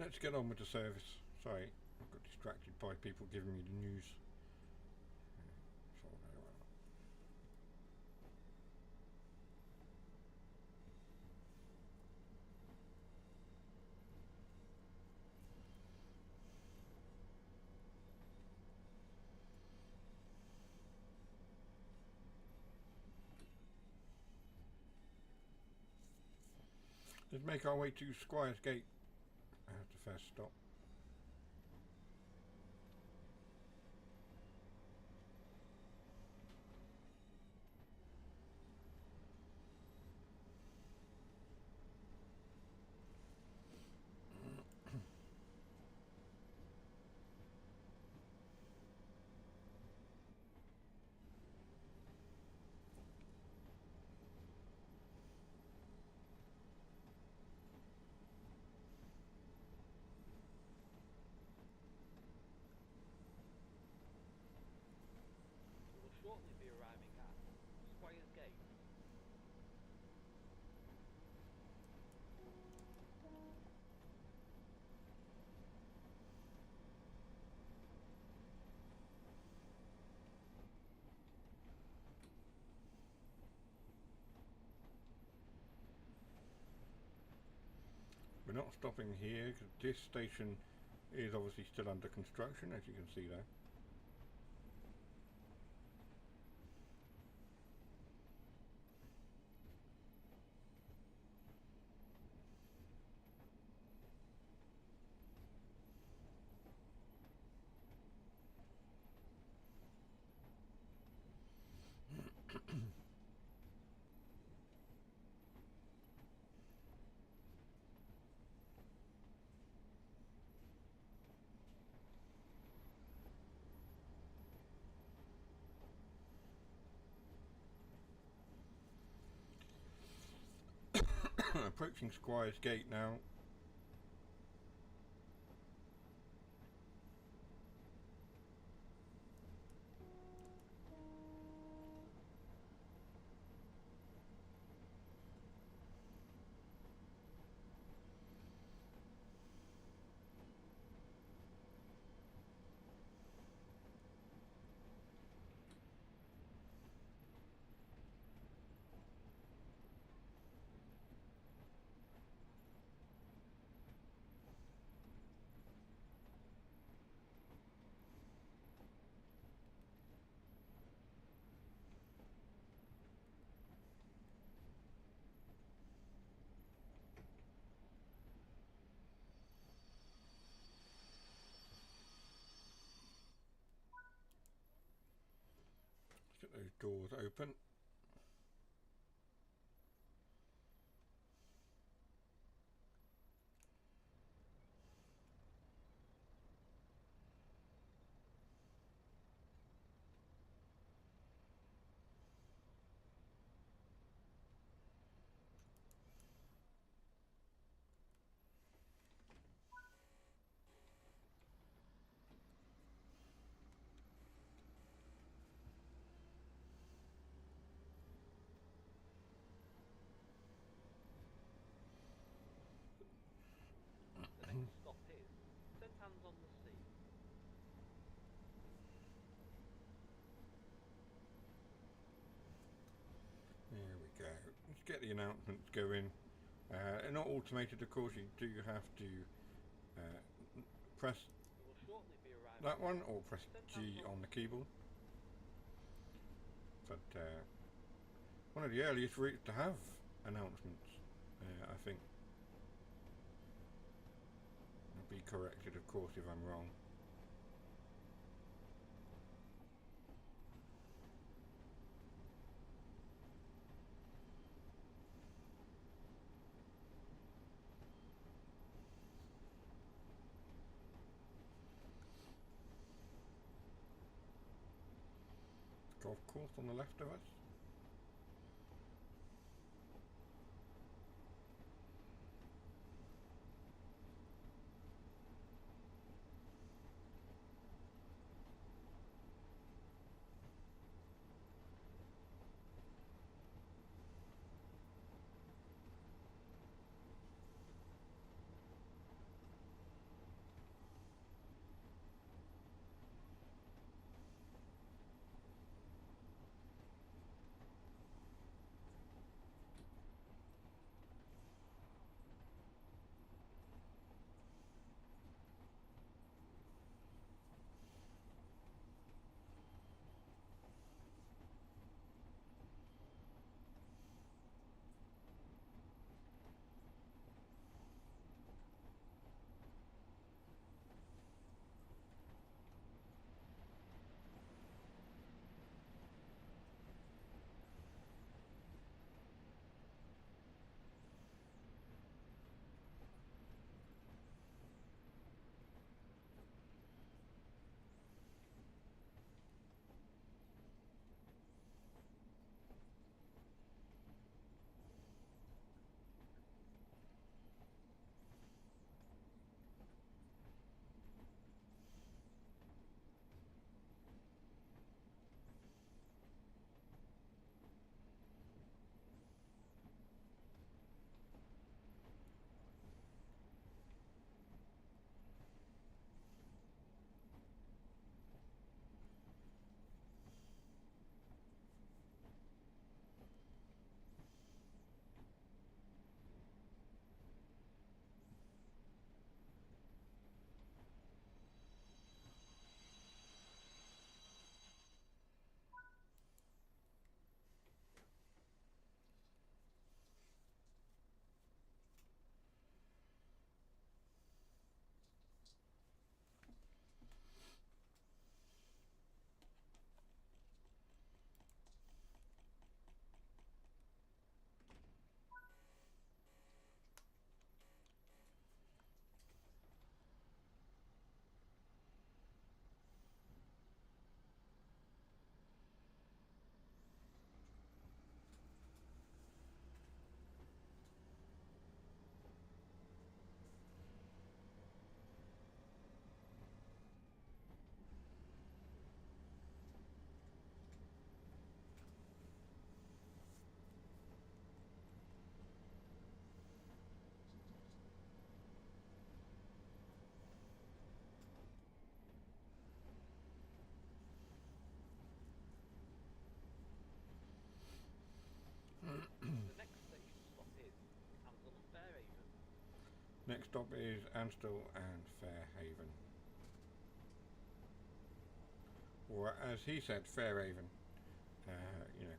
Let's get on with the service. Sorry, I got distracted by people giving me the news. Let's make our way to Squire's Gate. That's the first stop. Shortly be arriving at Squire's Gate. We're not stopping here because this station is obviously still under construction, as you can see there. approaching Squire's Gate now. Get those doors open. The next stop is Set Hands on the Sea. There we go. Let's get the announcements going. They're not automated, of course. You do have to press We will shortly be arriving that one or press Set G Hands on the keyboard. But one of the earliest routes to have announcements, I think. I'll be corrected, of course, if I'm wrong. Golf course on the left of us. next stop is Ansdell and Fairhaven. Or as he said, Fairhaven. You know.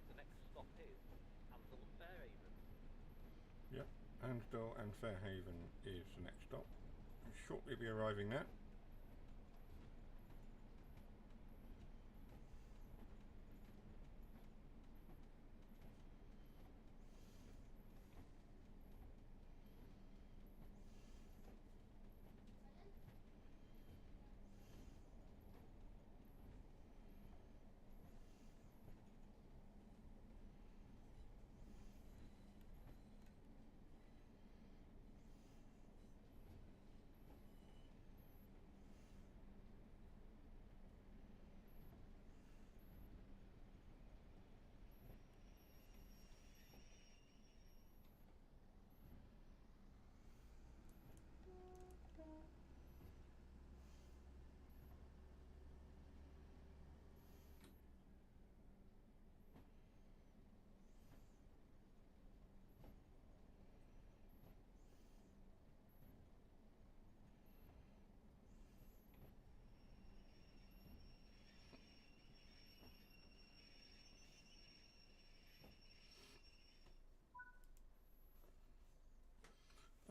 The next stop is Ansdell and Fairhaven. Yep, Ansdell and Fairhaven is the next stop. We'll shortly be arriving there.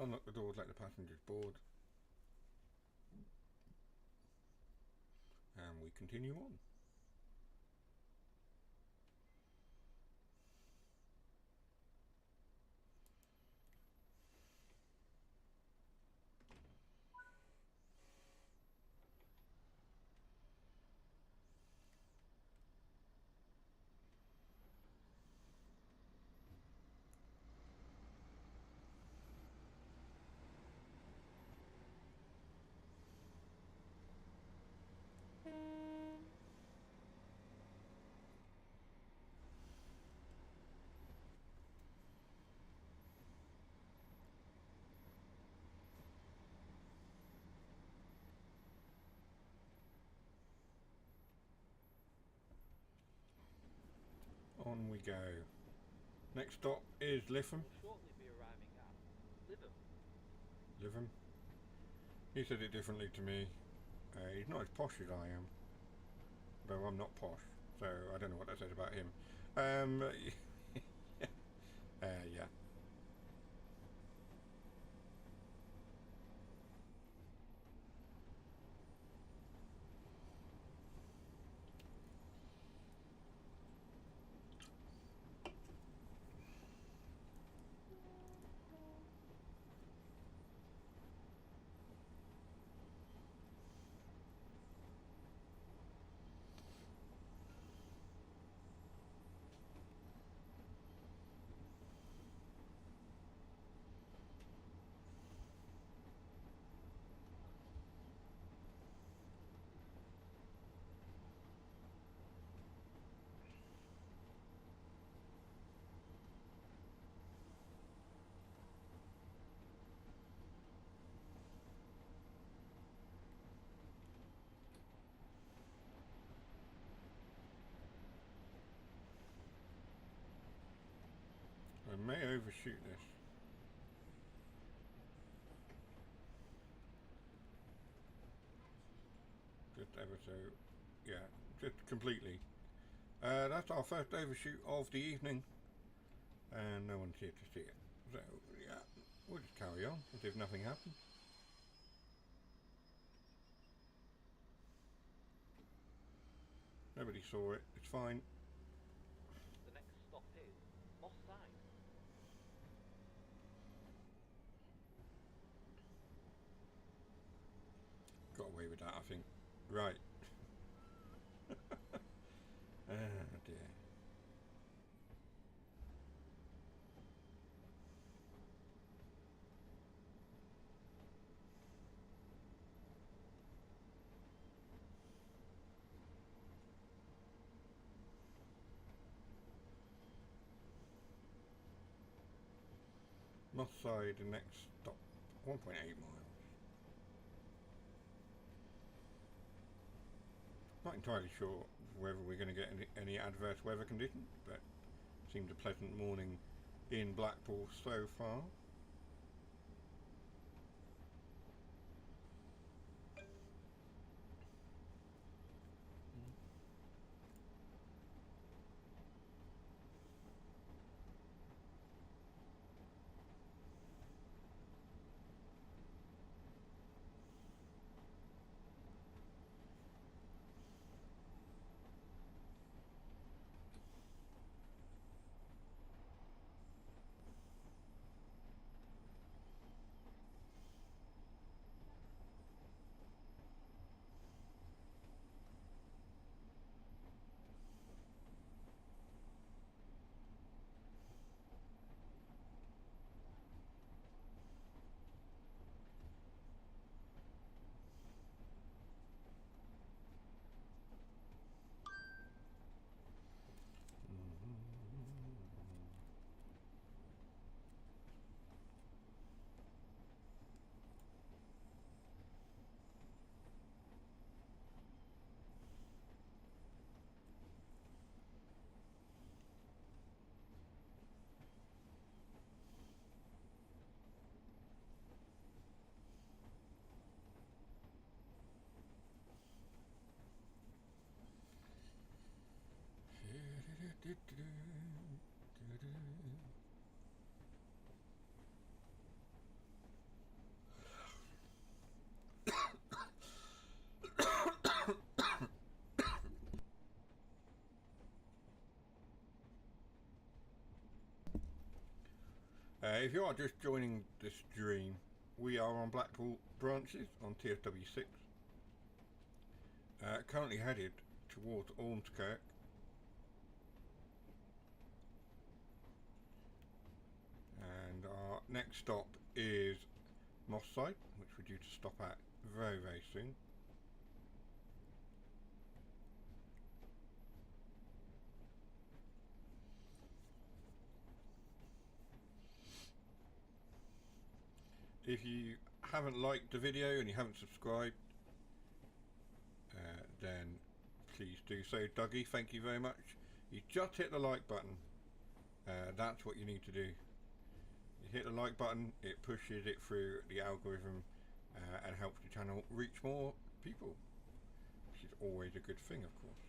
Unlock the doors, let the passengers board. And we continue on. On we go. Next stop is Lytham. We'll shortly be arriving at Lytham. Lytham. He said it differently to me. He's not as posh as I am. Though I'm not posh, so I don't know what that says about him. Yeah. I may overshoot this. ever so, yeah, just completely. That's our first overshoot of the evening, and no one's here to see it. So, yeah, we'll just carry on as if nothing happened. Nobody saw it, it's fine. The next stop is Moss Side. Got away with that, I think. Right. Ah, dear. Moss Side, the next stop, 1.8 miles. Not entirely sure whether we're going to get any adverse weather conditions, but seemed a pleasant morning in Blackpool so far. If you are just joining the stream, we are on Blackpool Branches on TSW6. Currently headed towards Ormskirk. And our next stop is Moss Side, which we're due to stop at very, very soon. If you haven't liked the video and you haven't subscribed, then please do so. Dougie, thank you very much. You just hit the like button. That's what you need to do. You hit the like button, it pushes it through the algorithm and helps the channel reach more people, which is always a good thing, of course.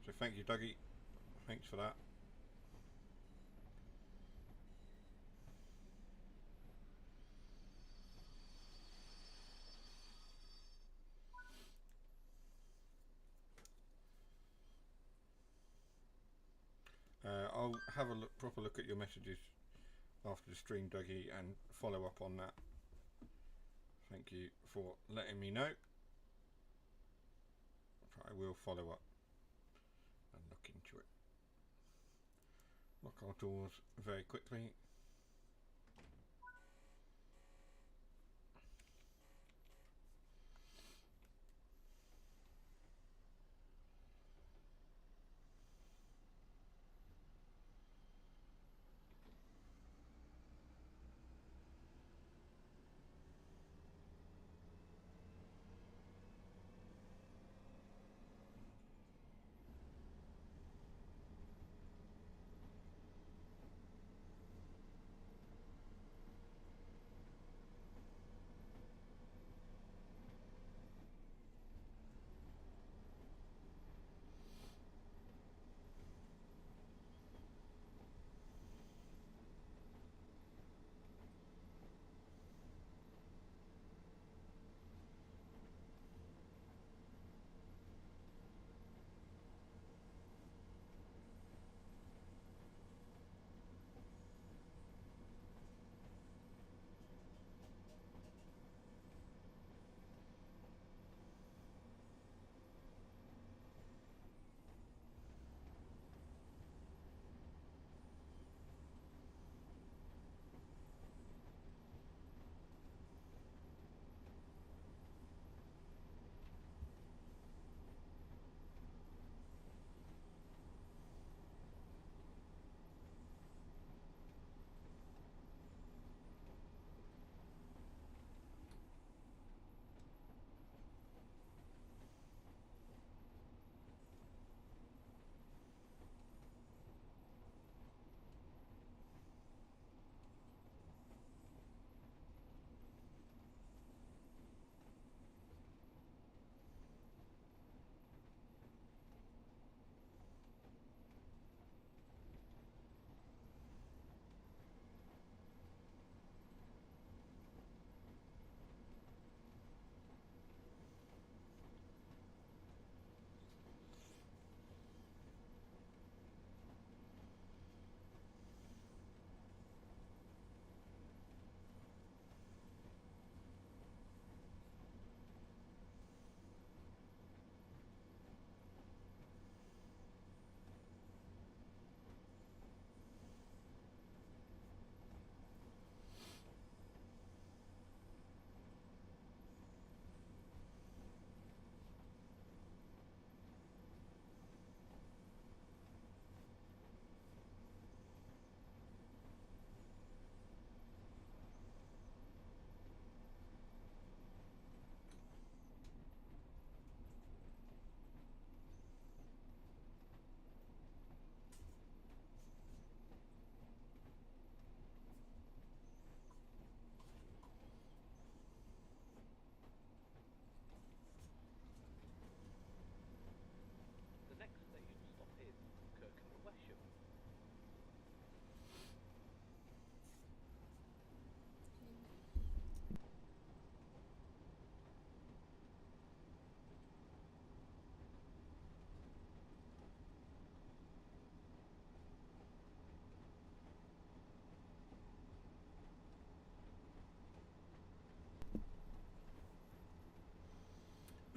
So thank you, Dougie. Thanks for that. I'll have a proper look at your messages after the stream, Dougie, and follow up on that. Thank you for letting me know. I will follow up and look into it. Lock our doors very quickly.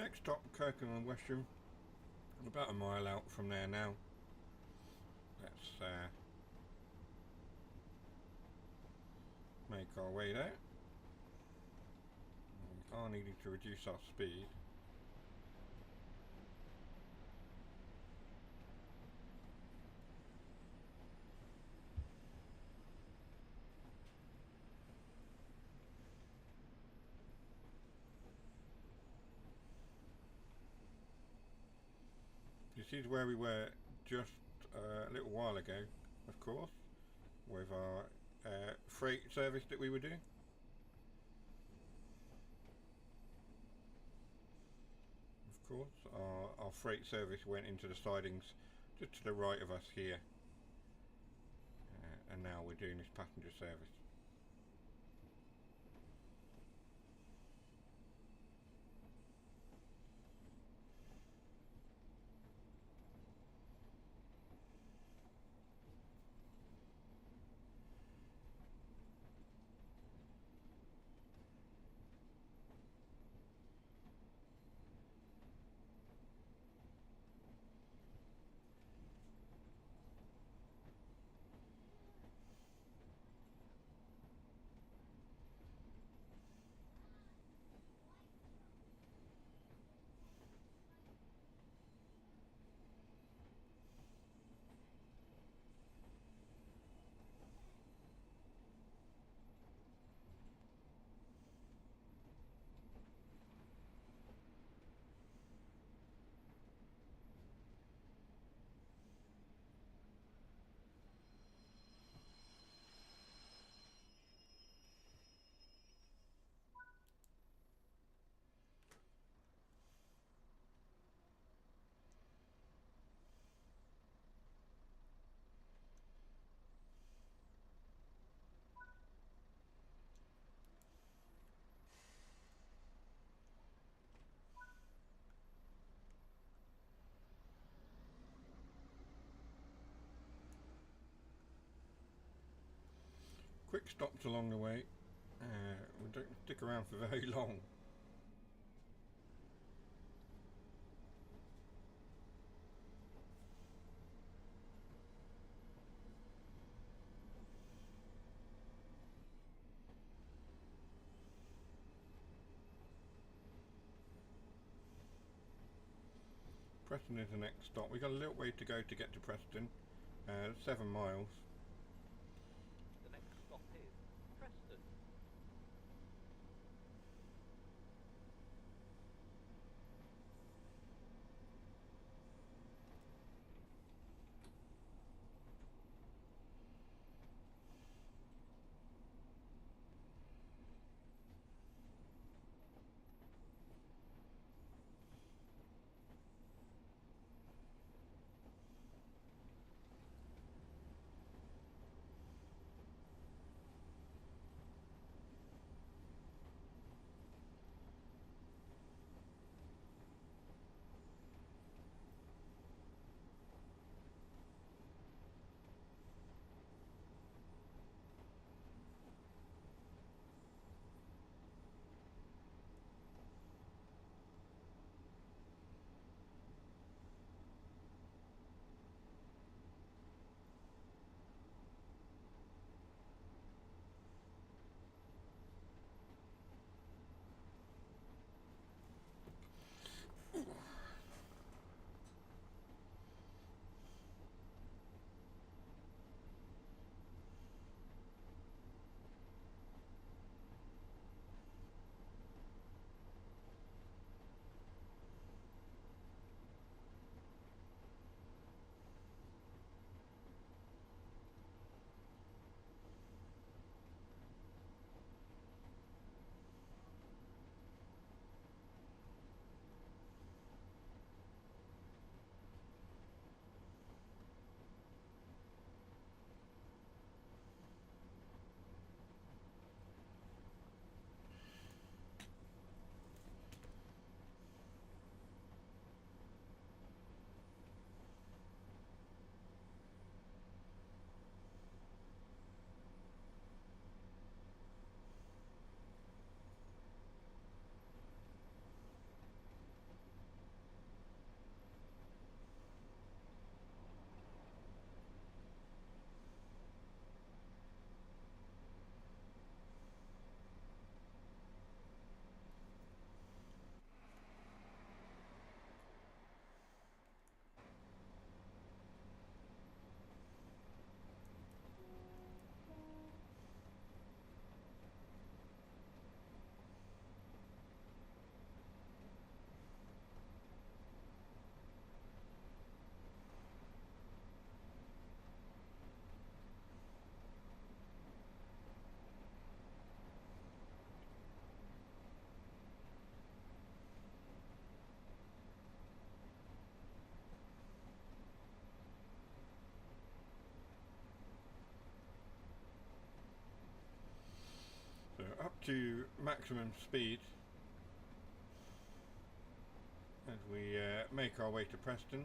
Next stop, Kirkham and Westsham. About a mile out from there now. Let's make our way there. We are needing to reduce our speed. This is where we were just a little while ago, of course, with our freight service that we were doing. Of course, our freight service went into the sidings just to the right of us here, and now we're doing this passenger service. Quick stops along the way. We don't stick around for very long. Preston is the next stop. We've got a little way to go to get to Preston. 7 miles. The next stop is Preston. to maximum speed as we make our way to Preston.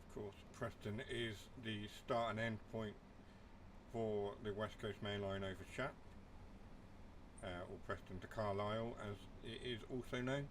Of course, Preston is the start and end point for the West Coast Main Line over Chat, or Preston to Carlisle as it is also known.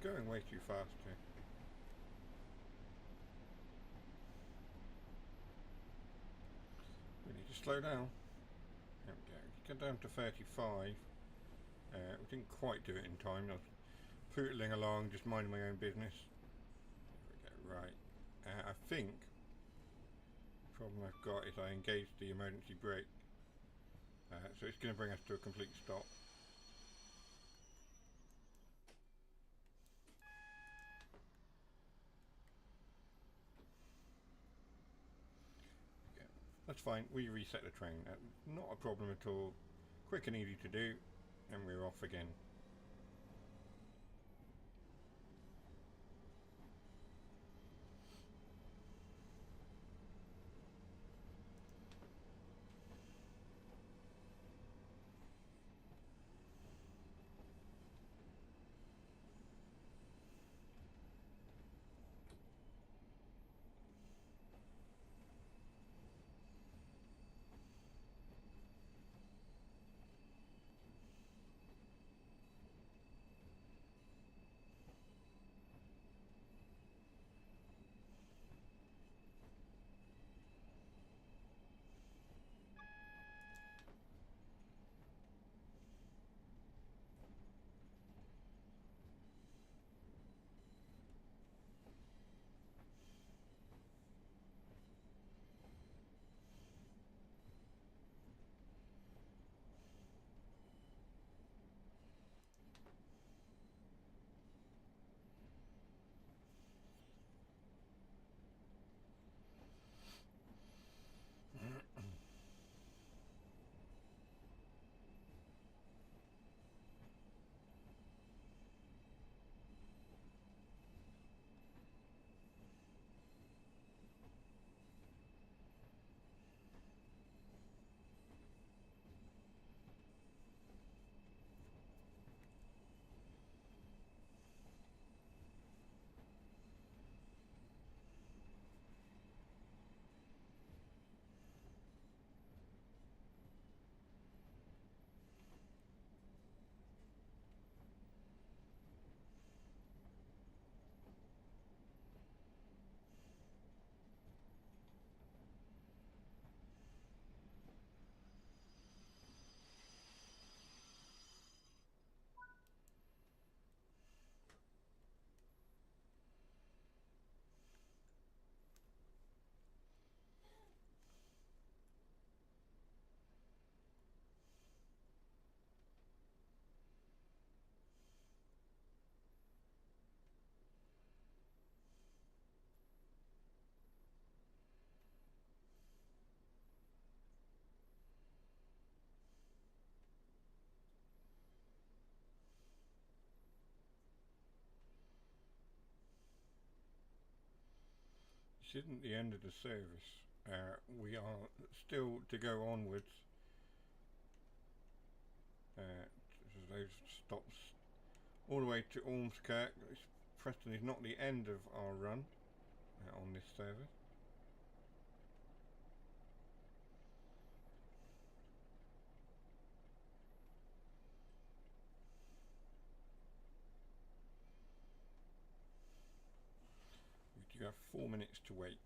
Going way too fast here. We need to slow down. There we go. Get down to 35. We didn't quite do it in time. I was pootling along, just minding my own business. There we go. Right. I think the problem I've got is I engaged the emergency brake. So it's going to bring us to a complete stop. That's fine, we reset the train. Not a problem at all. Quick and easy to do, and we're off again. this isn't the end of the service. We are still to go onwards. Those stops all the way to Ormskirk. Preston is not the end of our run on this service. You have 4 minutes to wait.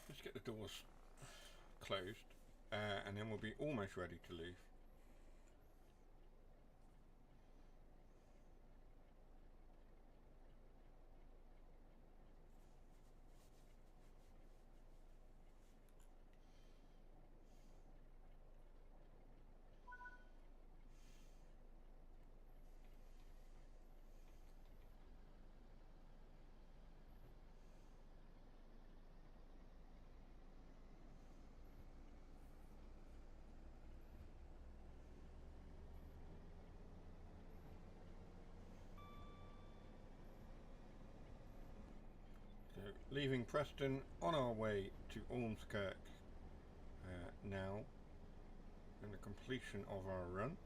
Let's get the doors closed, and then we'll be almost ready to leave. So, leaving Preston, on our way to Ormskirk now, and the completion of our run.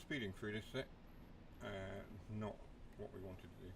speeding through this set. Not what we wanted to do.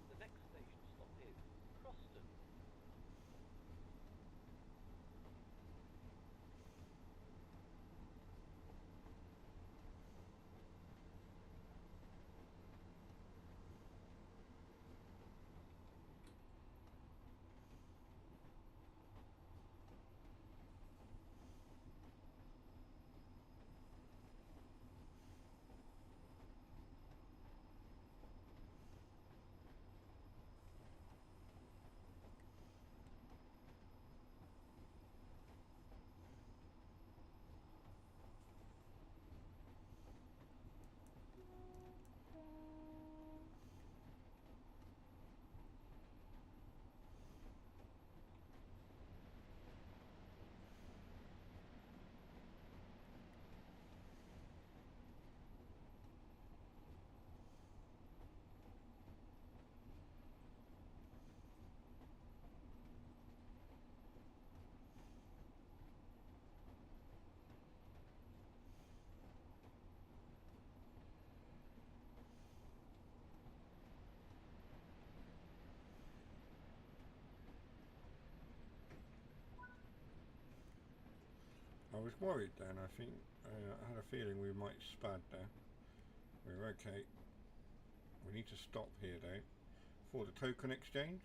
The next station stop is Croston. I was worried then, I think. I had a feeling we might spad there. We're okay. We need to stop here though for the token exchange.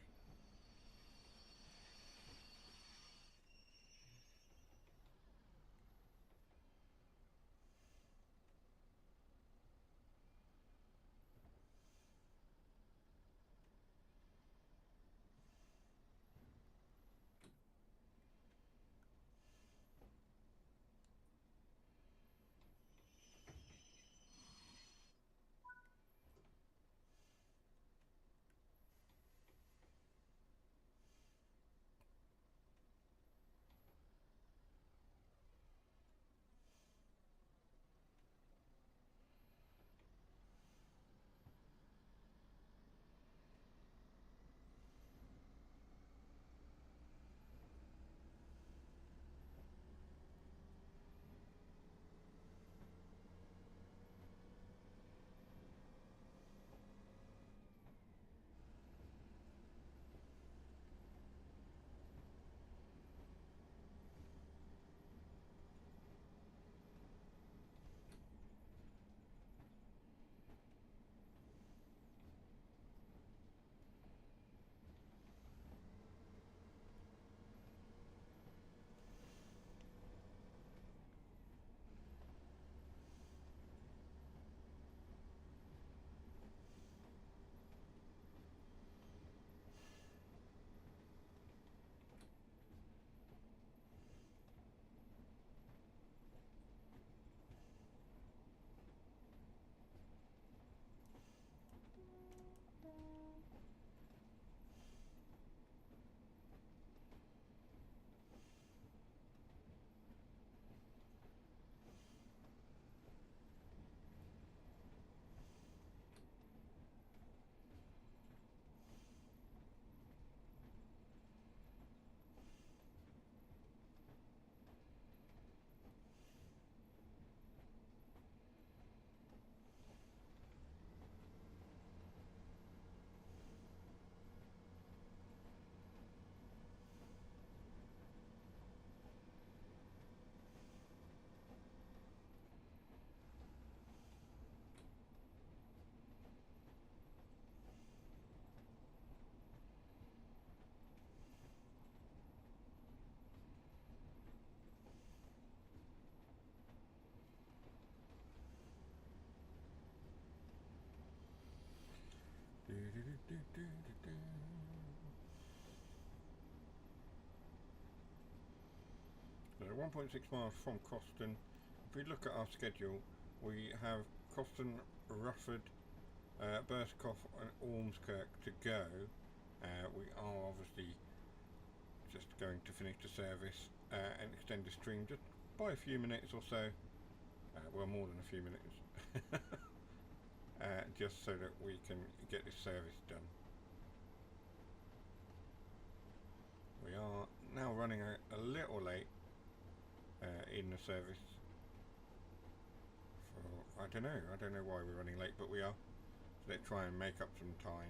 So 1.6 miles from Coston. If we look at our schedule, we have Coston, Rufford, Burstcoff and Ormskirk to go. We are obviously just going to finish the service and extend the stream just by a few minutes or so. Well, more than a few minutes. Just so that we can get this service done. We are now running a little late in the service. I don't know why we're running late, but we are. So let's try and make up some time.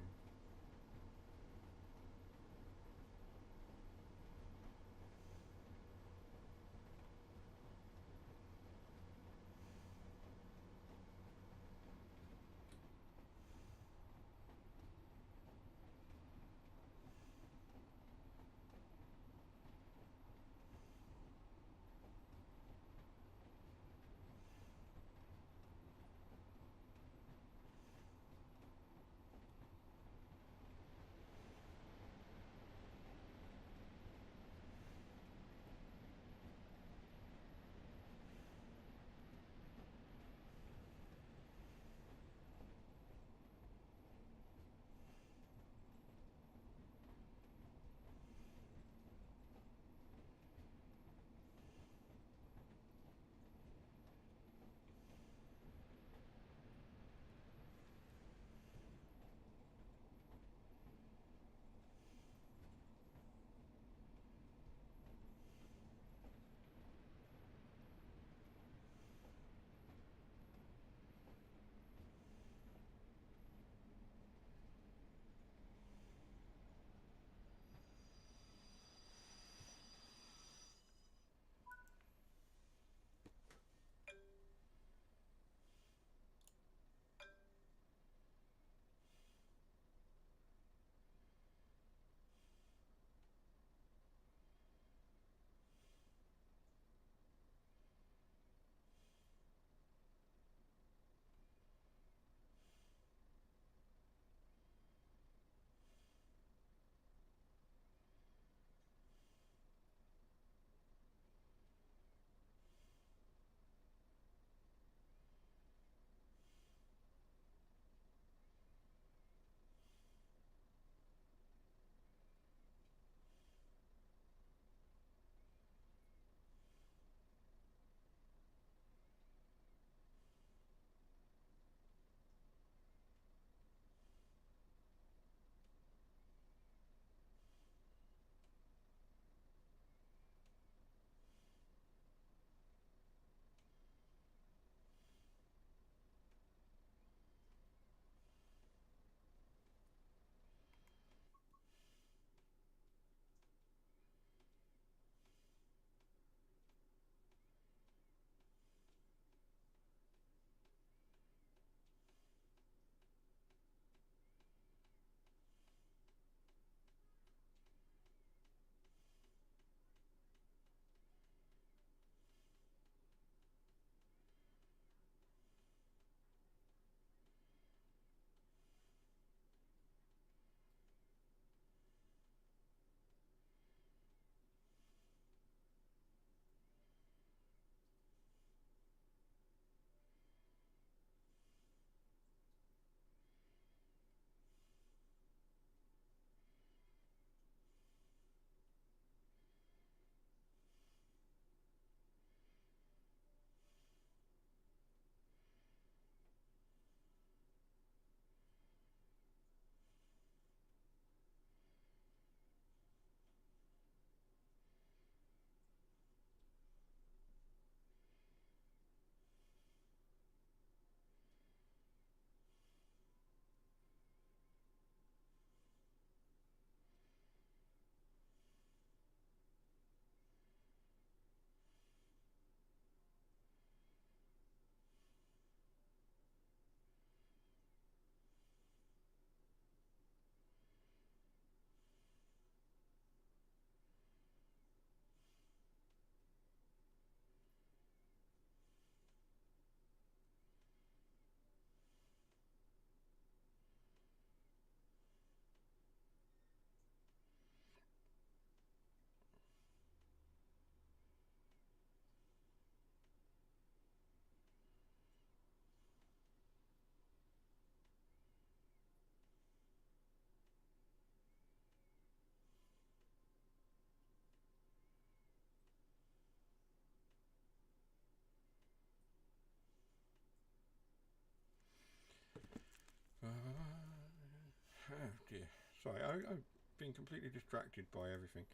Oh dear. Sorry, I've been completely distracted by everything.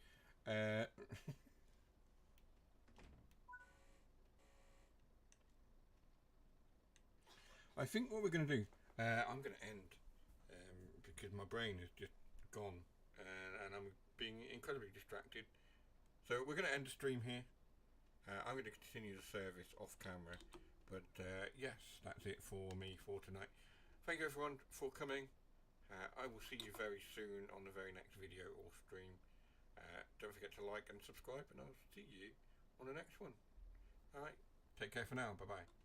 I think what we're going to do, I'm going to end because my brain is just gone and I'm being incredibly distracted. So we're going to end the stream here. I'm going to continue the service off camera. But yes, that's it for me for tonight. Thank you everyone for coming. I will see you very soon on the very next video or stream. Don't forget to like and subscribe, and I'll see you on the next one. Alright, take care for now. Bye bye.